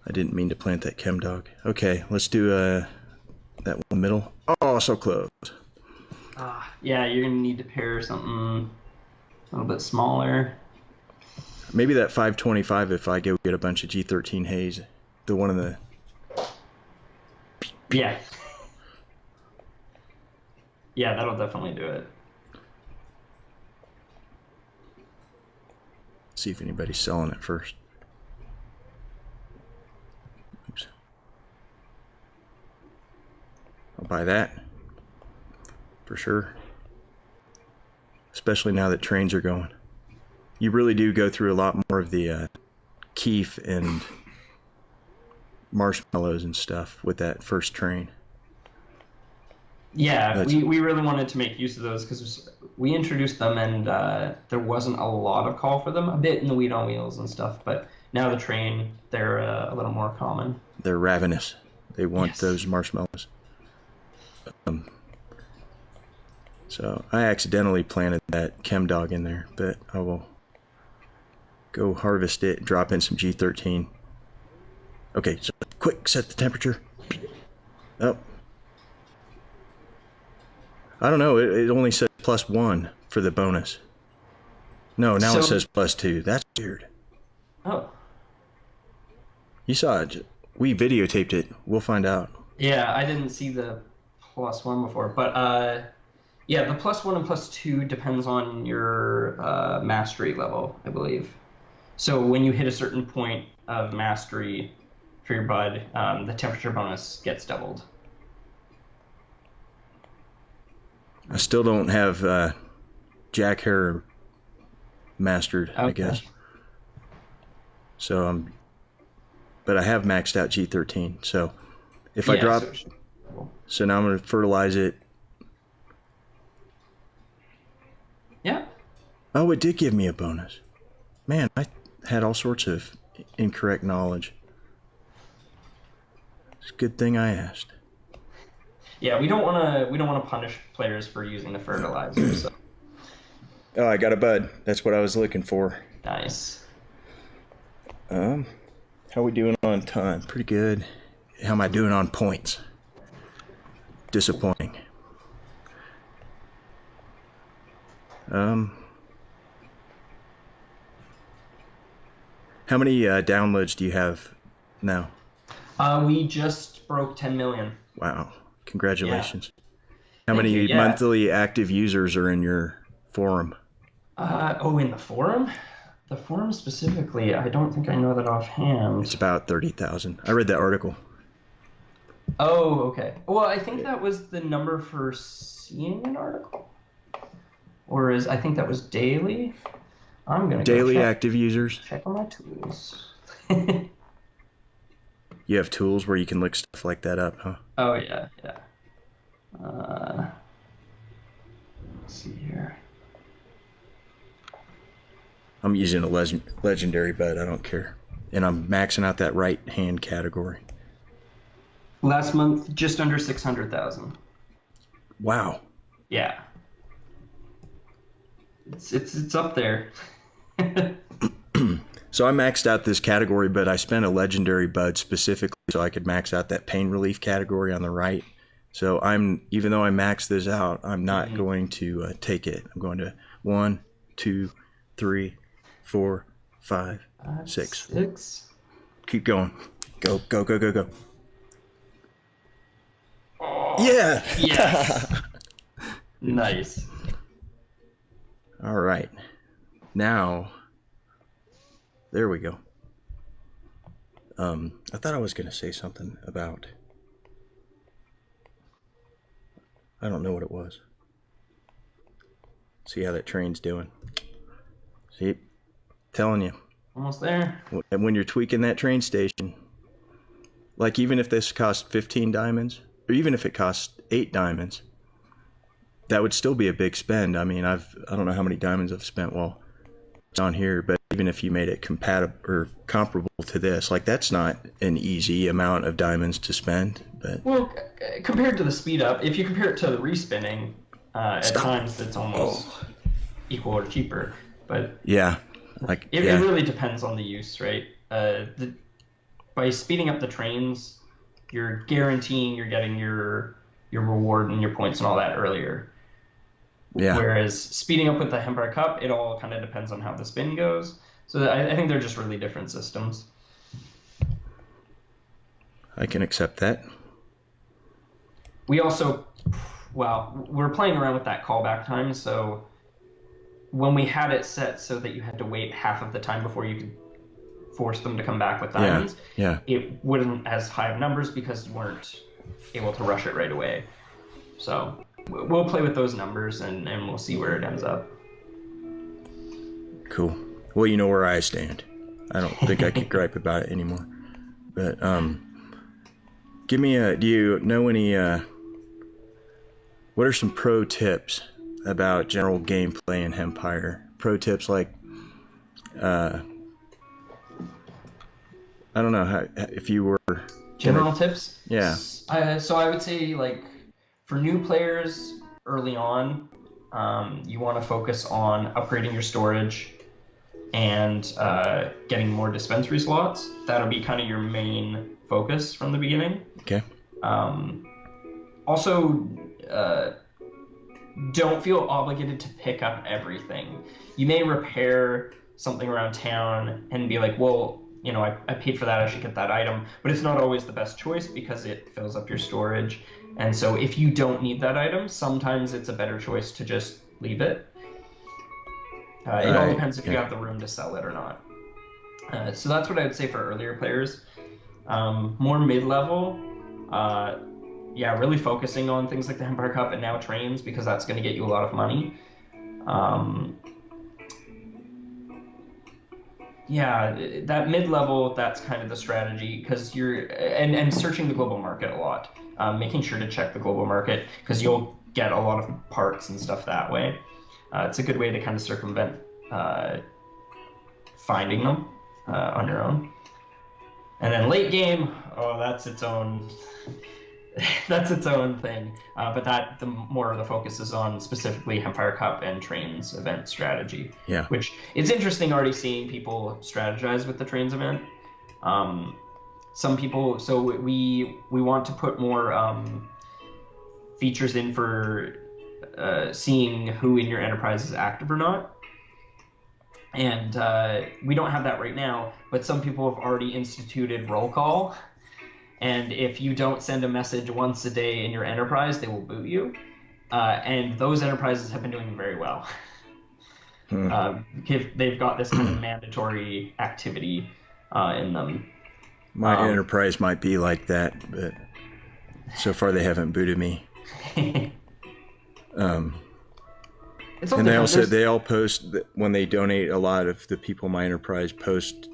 I didn't mean to plant that chem dog. Okay, let's do that one in the middle. Oh, so close. Yeah, you're gonna need to pair something a little bit smaller. Maybe that 525 if I go get a bunch of G13 haze. The one in the... Yeah. Yeah, that'll definitely do it. See if anybody's selling it first. Oops. I'll buy that. For sure. Especially now that trains are going. You really do go through a lot more of the keef and marshmallows and stuff with that first train. Yeah, we really wanted to make use of those because we introduced them and there wasn't a lot of call for them. A bit in the Wheat on Wheels and stuff, but now the train, they're a little more common. They're ravenous. They want those marshmallows. So I accidentally planted that chem dog in there, but I will go harvest it, drop in some G13. Okay, so quick, set the temperature. Oh. I don't know, it only says +1 for the bonus. No, now it says +2. That's weird. Oh. You saw it. We videotaped it. We'll find out. Yeah, I didn't see the +1 before, but yeah, the +1 and +2 depends on your mastery level, I believe. So when you hit a certain point of mastery for your bud, the temperature bonus gets doubled. I still don't have Jack Hare mastered, okay. I guess. So but I have maxed out G13. So if I drop, so now I'm going to fertilize it. Yeah. Oh, it did give me a bonus. Man, I had all sorts of incorrect knowledge. It's a good thing I asked. Yeah, we don't want to punish players for using the fertilizer. So. Oh, I got a bud. That's what I was looking for. Nice. How we doing on time? Pretty good. How am I doing on points? Disappointing. How many downloads do you have now? We just broke 10 million. Wow. Congratulations. Yeah. How many monthly active users are in your forum? In the forum? The forum specifically, I don't think I know that offhand. It's about 30,000. I read that article. Oh, okay. Well, I think that was the number for seeing an article. Or I think that was daily. I'm going to daily active users. Check on my tools. You have tools where you can look stuff like that up, huh? Oh, yeah. Let's see here. I'm using a legendary bud. I don't care. And I'm maxing out that right hand category. Last month, just under 600,000. Wow. Yeah. It's up there. So I maxed out this category, but I spent a legendary bud specifically so I could max out that pain relief category on the right. So even though I maxed this out, I'm not going to take it. I'm going to 1, 2, 3, 4, 5, 6. Keep going. Go, go, go, go, go. Yeah! Yes. Nice. All right. Now, there we go. I thought I was going to say something about... I don't know what it was. See how that train's doing. See? Telling you. Almost there. And when you're tweaking that train station, like even if this cost 15 diamonds, or even if it costs 8 diamonds, that would still be a big spend. I mean, I don't know how many diamonds I've spent while it's on here, but even if you made it compatible or comparable to this, like that's not an easy amount of diamonds to spend. But well, compared to the speed up, if you compare it to the respinning, at times it's almost equal or cheaper. But yeah, like it really depends on the use, right? By speeding up the trains, you're guaranteeing you're getting your reward and your points and all that earlier. Yeah. Whereas speeding up with the Hempire Cup, it all kind of depends on how the spin goes. So I think they're just really different systems. I can accept that. We also, we're playing around with that callback time. So when we had it set so that you had to wait half of the time before you could force them to come back with diamonds, it wouldn't as high of numbers because you weren't able to rush it right away. So we'll play with those numbers and we'll see where it ends up. Cool. Well, you know where I stand. I don't think I could gripe about it anymore. But give me do you know any what are some pro tips about general gameplay in Hempire? Pro tips like I don't know how, if you were general tips? Yeah. So I would say, like, for new players early on, you want to focus on upgrading your storage and getting more dispensary slots. That'll be kind of your main focus from the beginning. Okay. Also, don't feel obligated to pick up everything. You may repair something around town and be like, well, you know, I paid for that, I should get that item. But it's not always the best choice because it fills up your storage. And so if you don't need that item, sometimes it's a better choice to just leave it. It all depends if you have the room to sell it or not. So that's what I would say for earlier players. More mid-level, really focusing on things like the Hempire Cup and now trains, because that's going to get you a lot of money. That mid-level, that's kind of the strategy, because you're and searching the global market a lot, making sure to check the global market, because you'll get a lot of parts and stuff that way. It's a good way to kind of circumvent finding them on your own. And then late game, that's its own thing. But the more of the focus is on specifically Hempire Cup and trains event strategy. Yeah. Which it's interesting already seeing people strategize with the trains event. Some people, so we want to put more features in for seeing who in your enterprise is active or not. And we don't have that right now, but some people have already instituted roll call. And if you don't send a message once a day in your enterprise, they will boot you. And those enterprises have been doing very well. They've got this kind of mandatory activity in them. My enterprise might be like that, but so far they haven't booted me. And they all post when they donate. A lot of the people in my enterprise post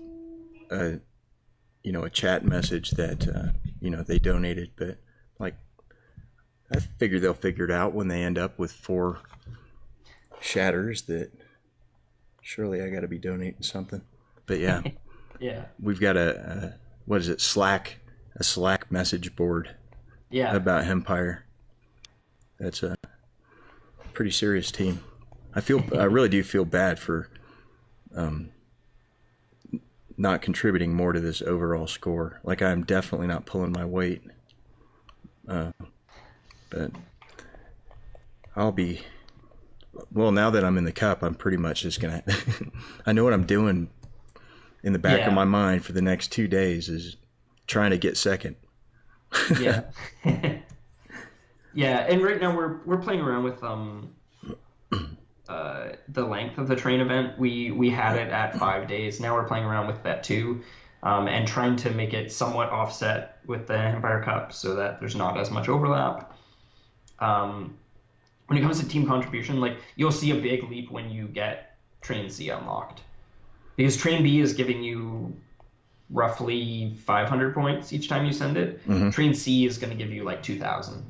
a chat message that they donated, but like I figure they'll figure it out when they end up with 4 shatters that surely I got to be donating something. But yeah. We've got a Slack message board about Hempire. That's a pretty serious team. I really do feel bad for not contributing more to this overall score. Like, I'm definitely not pulling my weight. But now that I'm in the cup, I'm pretty much just gonna I know what I'm doing in the back of my mind for the next 2 days is trying to get second. Yeah. Yeah, and right now we're playing around with the length of the train event. We had it at 5 days. Now we're playing around with that too, and trying to make it somewhat offset with the Empire Cup so that there's not as much overlap. When it comes to team contribution, like you'll see a big leap when you get Train C unlocked, because Train B is giving you roughly 500 points each time you send it. Train C is going to give you like 2,000.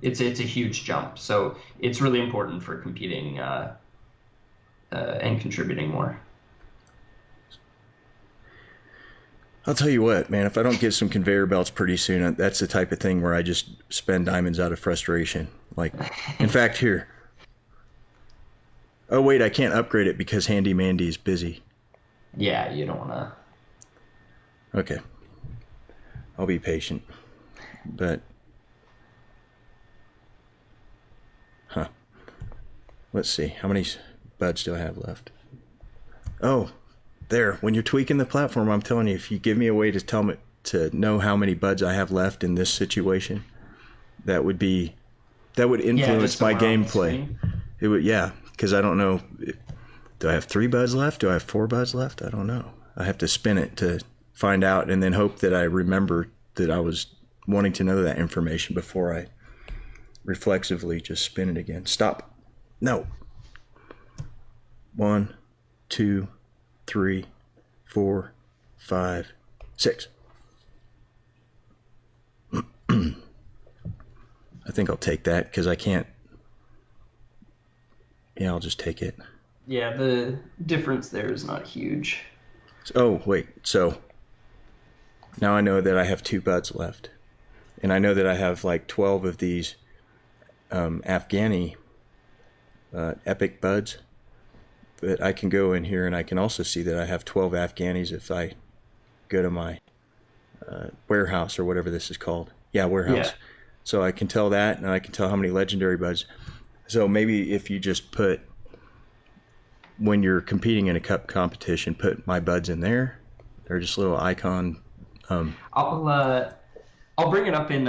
It's a huge jump, so it's really important for competing and contributing more. I'll tell you what, man, if I don't get some conveyor belts pretty soon, that's the type of thing where I just spend diamonds out of frustration. Like, in fact, here. Oh, wait, I can't upgrade it because Handy Mandy is busy. Yeah, you don't want to. Okay. I'll be patient. But, let's see. How many buds do I have left? Oh, there. When you're tweaking the platform, I'm telling you, if you give me a way to tell me to know how many buds I have left in this situation, that would influence my gameplay. It would, yeah, because I don't know. Do I have 3 buds left? Do I have 4 buds left? I don't know. I have to spin it to find out, and then hope that I remember that I was wanting to know that information before I reflexively just spin it again. Stop. No. 1, 2, 3, 4, 5, 6. I think I'll take that because I can't. Yeah, I'll just take it. Yeah, the difference there is not huge. Oh, wait. So now I know that I have 2 buds left. And I know that I have like 12 of these Afghani epic buds. But I can go in here and I can also see that I have 12 Afghanis if I go to my warehouse or whatever this is called. Yeah, warehouse. Yeah. So I can tell that, and I can tell how many legendary buds. So maybe if you just put, when you're competing in a cup competition, put my buds in there. They're just little icon. I'll bring it up in.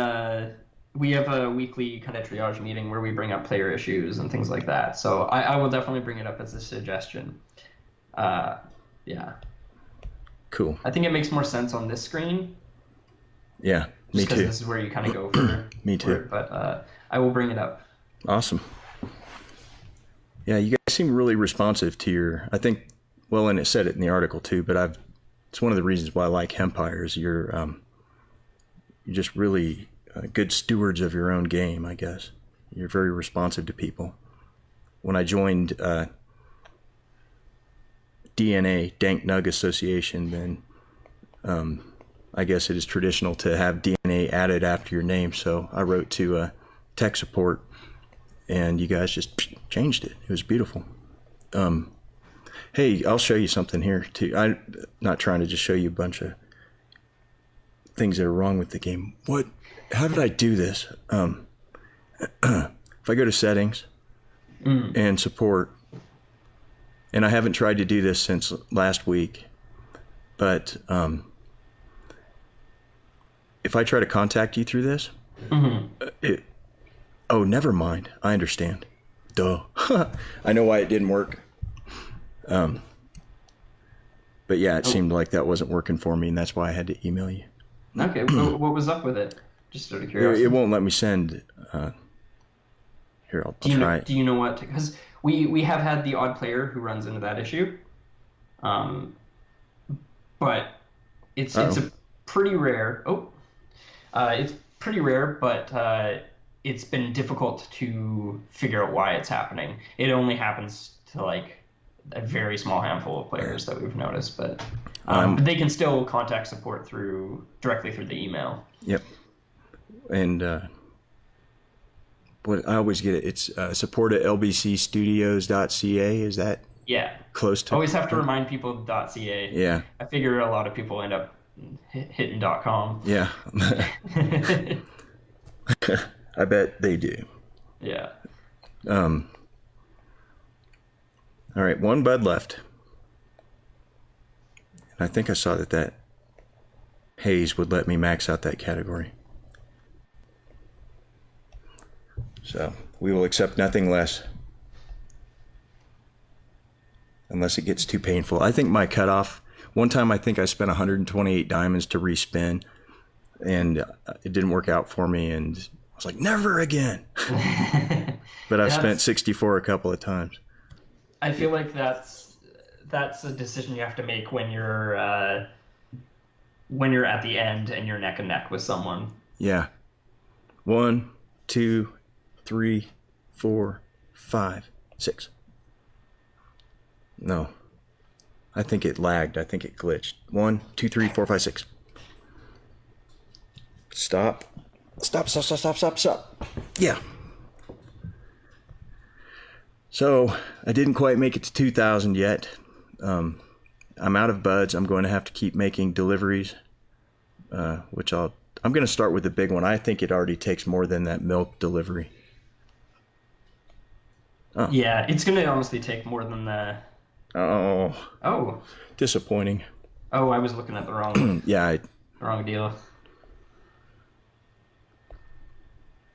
We have a weekly kind of triage meeting where we bring up player issues and things like that. So I will definitely bring it up as a suggestion. Yeah. Cool. I think it makes more sense on this screen. Yeah, me too. Because this is where you kind of go for. Me too. It, but I will bring it up. Awesome. Yeah, you guys seem really responsive to your. I think, well, and it said it in the article too. But it's one of the reasons why I like Hempire is you're just really good stewards of your own game. I guess you're very responsive to people. When I joined DNA Dank Nug Association, then I guess it is traditional to have DNA added after your name. So I wrote to tech support, and you guys just changed it. It was beautiful. Hey, I'll show you something here too. I'm not trying to just show you a bunch of things that are wrong with the game. How did I do this? If I go to settings and support, and I haven't tried to do this since last week, but if I try to contact you through this, oh, never mind. I understand. Duh. I know why it didn't work. But yeah, it seemed like that wasn't working for me, and that's why I had to email you. Okay, what was up with it? Just out of curiosity. It won't let me send. Here, I'll try. Do you know what? Because we have had the odd player who runs into that issue, but it's a pretty rare. It's pretty rare, but it's been difficult to figure out why it's happening. It only happens to like a very small handful of players that we've noticed, but they can still contact support directly through the email. Yep. And what I always get it's support at lbcstudios.ca. Is that close to? Always have to remind people .ca. Yeah. I figure a lot of people end up hitting .com. Yeah. I bet they do. Yeah. All right, 1 bud left. I think I saw that Hayes would let me max out that category. So we will accept nothing less. Unless it gets too painful. I think my cutoff, one time I think I spent 128 diamonds to respin, and it didn't work out for me, and I was like, never again. But I've spent 64 a couple of times. I feel like that's a decision you have to make when you're at the end and you're neck and neck with someone. Yeah. 1, 2, 3, 4, 5, 6. No. I think it lagged. I think it glitched. 1, 2, 3, 4, 5, 6. Stop. Stop. Yeah. So I didn't quite make it to 2,000 yet. I'm out of buds. I'm going to have to keep making deliveries, which I'm going to start with the big one. I think it already takes more than that milk delivery. Oh. Yeah, it's going to honestly take more than the... Oh. Disappointing. Oh, I was looking at the wrong... Yeah. Wrong deal.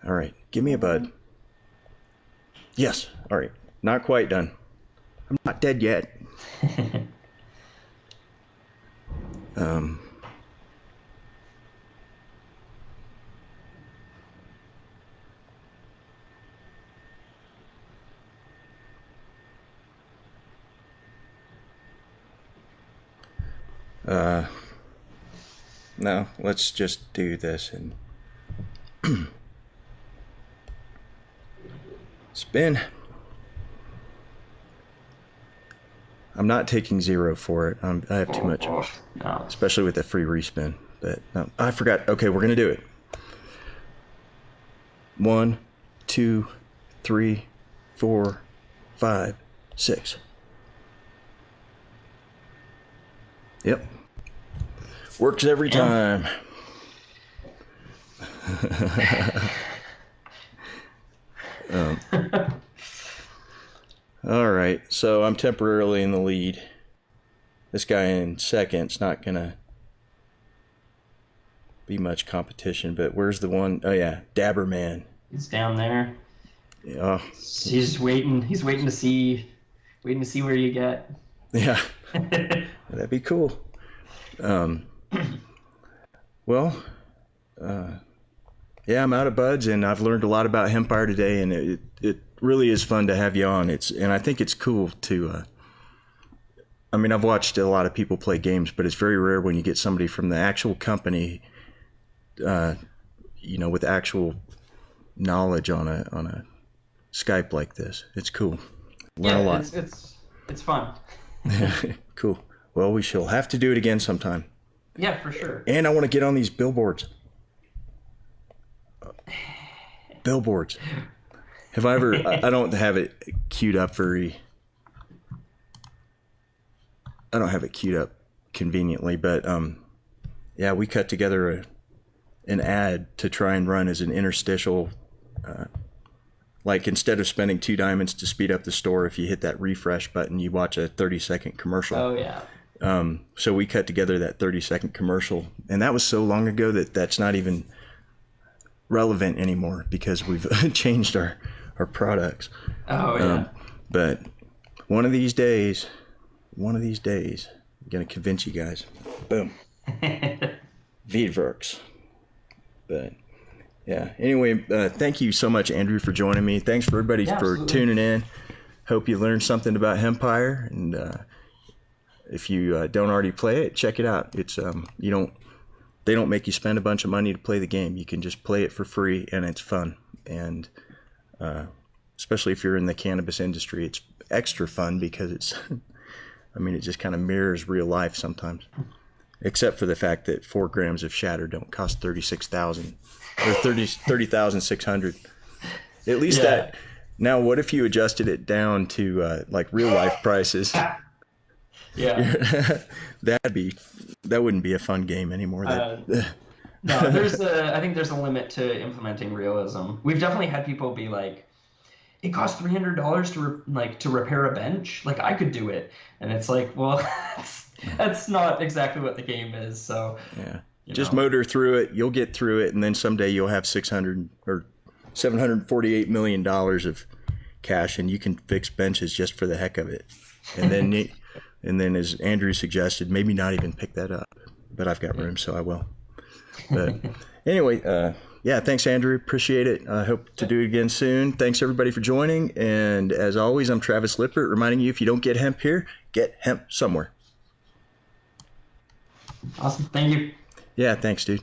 All right. Give me a bud. Yes. All right. Not quite done. I'm not dead yet. No, let's just do this and spin. I'm not taking 0 for it. I have too much, especially with the free respin. But no, I forgot. Okay, we're gonna do it. 1, 2, 3, 4, 5, 6. Yep. Works every time. All right, so I'm temporarily in the lead. This guy in second's not gonna be much competition, but where's the one? Oh yeah, Dabber Man. He's down there. Yeah. He's waiting. He's waiting to see where you get. Yeah. That'd be cool. Well, yeah, I'm out of buds, and I've learned a lot about Hempire today, and it really is fun to have you on. And I think it's cool to. I mean, I've watched a lot of people play games, but it's very rare when you get somebody from the actual company, with actual knowledge on a Skype like this. It's cool. Learn a lot. It's fun. Cool. Well, we shall have to do it again sometime. Yeah, for sure. And I want to get on these billboards. Billboards. Have I ever... I don't have it queued up very... I don't have it queued up conveniently, but yeah, we cut together an ad to try and run as an interstitial... like instead of spending 2 diamonds to speed up the store, if you hit that refresh button, you watch a 30-second commercial. Oh, yeah. So we cut together that 30-second commercial, and that was so long ago that's not even relevant anymore because we've changed our products. Oh, yeah. But one of these days, I'm going to convince you guys. Boom. Veedverks. But... yeah. Anyway, thank you so much, Andrew, for joining me. Thanks for everybody for absolutely. tuning in. Hope you learned something about Hempire, and if you don't already play it, check it out. It's they don't make you spend a bunch of money to play the game. You can just play it for free, and it's fun. And especially if you're in the cannabis industry, it's extra fun because it's, it just kind of mirrors real life sometimes. Except for the fact that 4 grams of shatter don't cost $36,000 or $30,600. At least that. Now, what if you adjusted it down to like real life prices? Yeah. That wouldn't be a fun game anymore. No, I think there's a limit to implementing realism. We've definitely had people be like, it costs $300 to repair a bench. Like, I could do it, and it's like, well, that's not exactly what the game is. So yeah. Just motor through it. You'll get through it, and then someday you'll have $748 million of cash, and you can fix benches just for the heck of it. And then, as Andrew suggested, maybe not even pick that up. But I've got room, so I will. But anyway, yeah, thanks, Andrew. Appreciate it. I hope to do it again soon. Thanks, everybody, for joining. And as always, I'm Travis Lippert, reminding you, if you don't get hemp here, get hemp somewhere. Awesome. Thank you. Yeah, thanks, dude.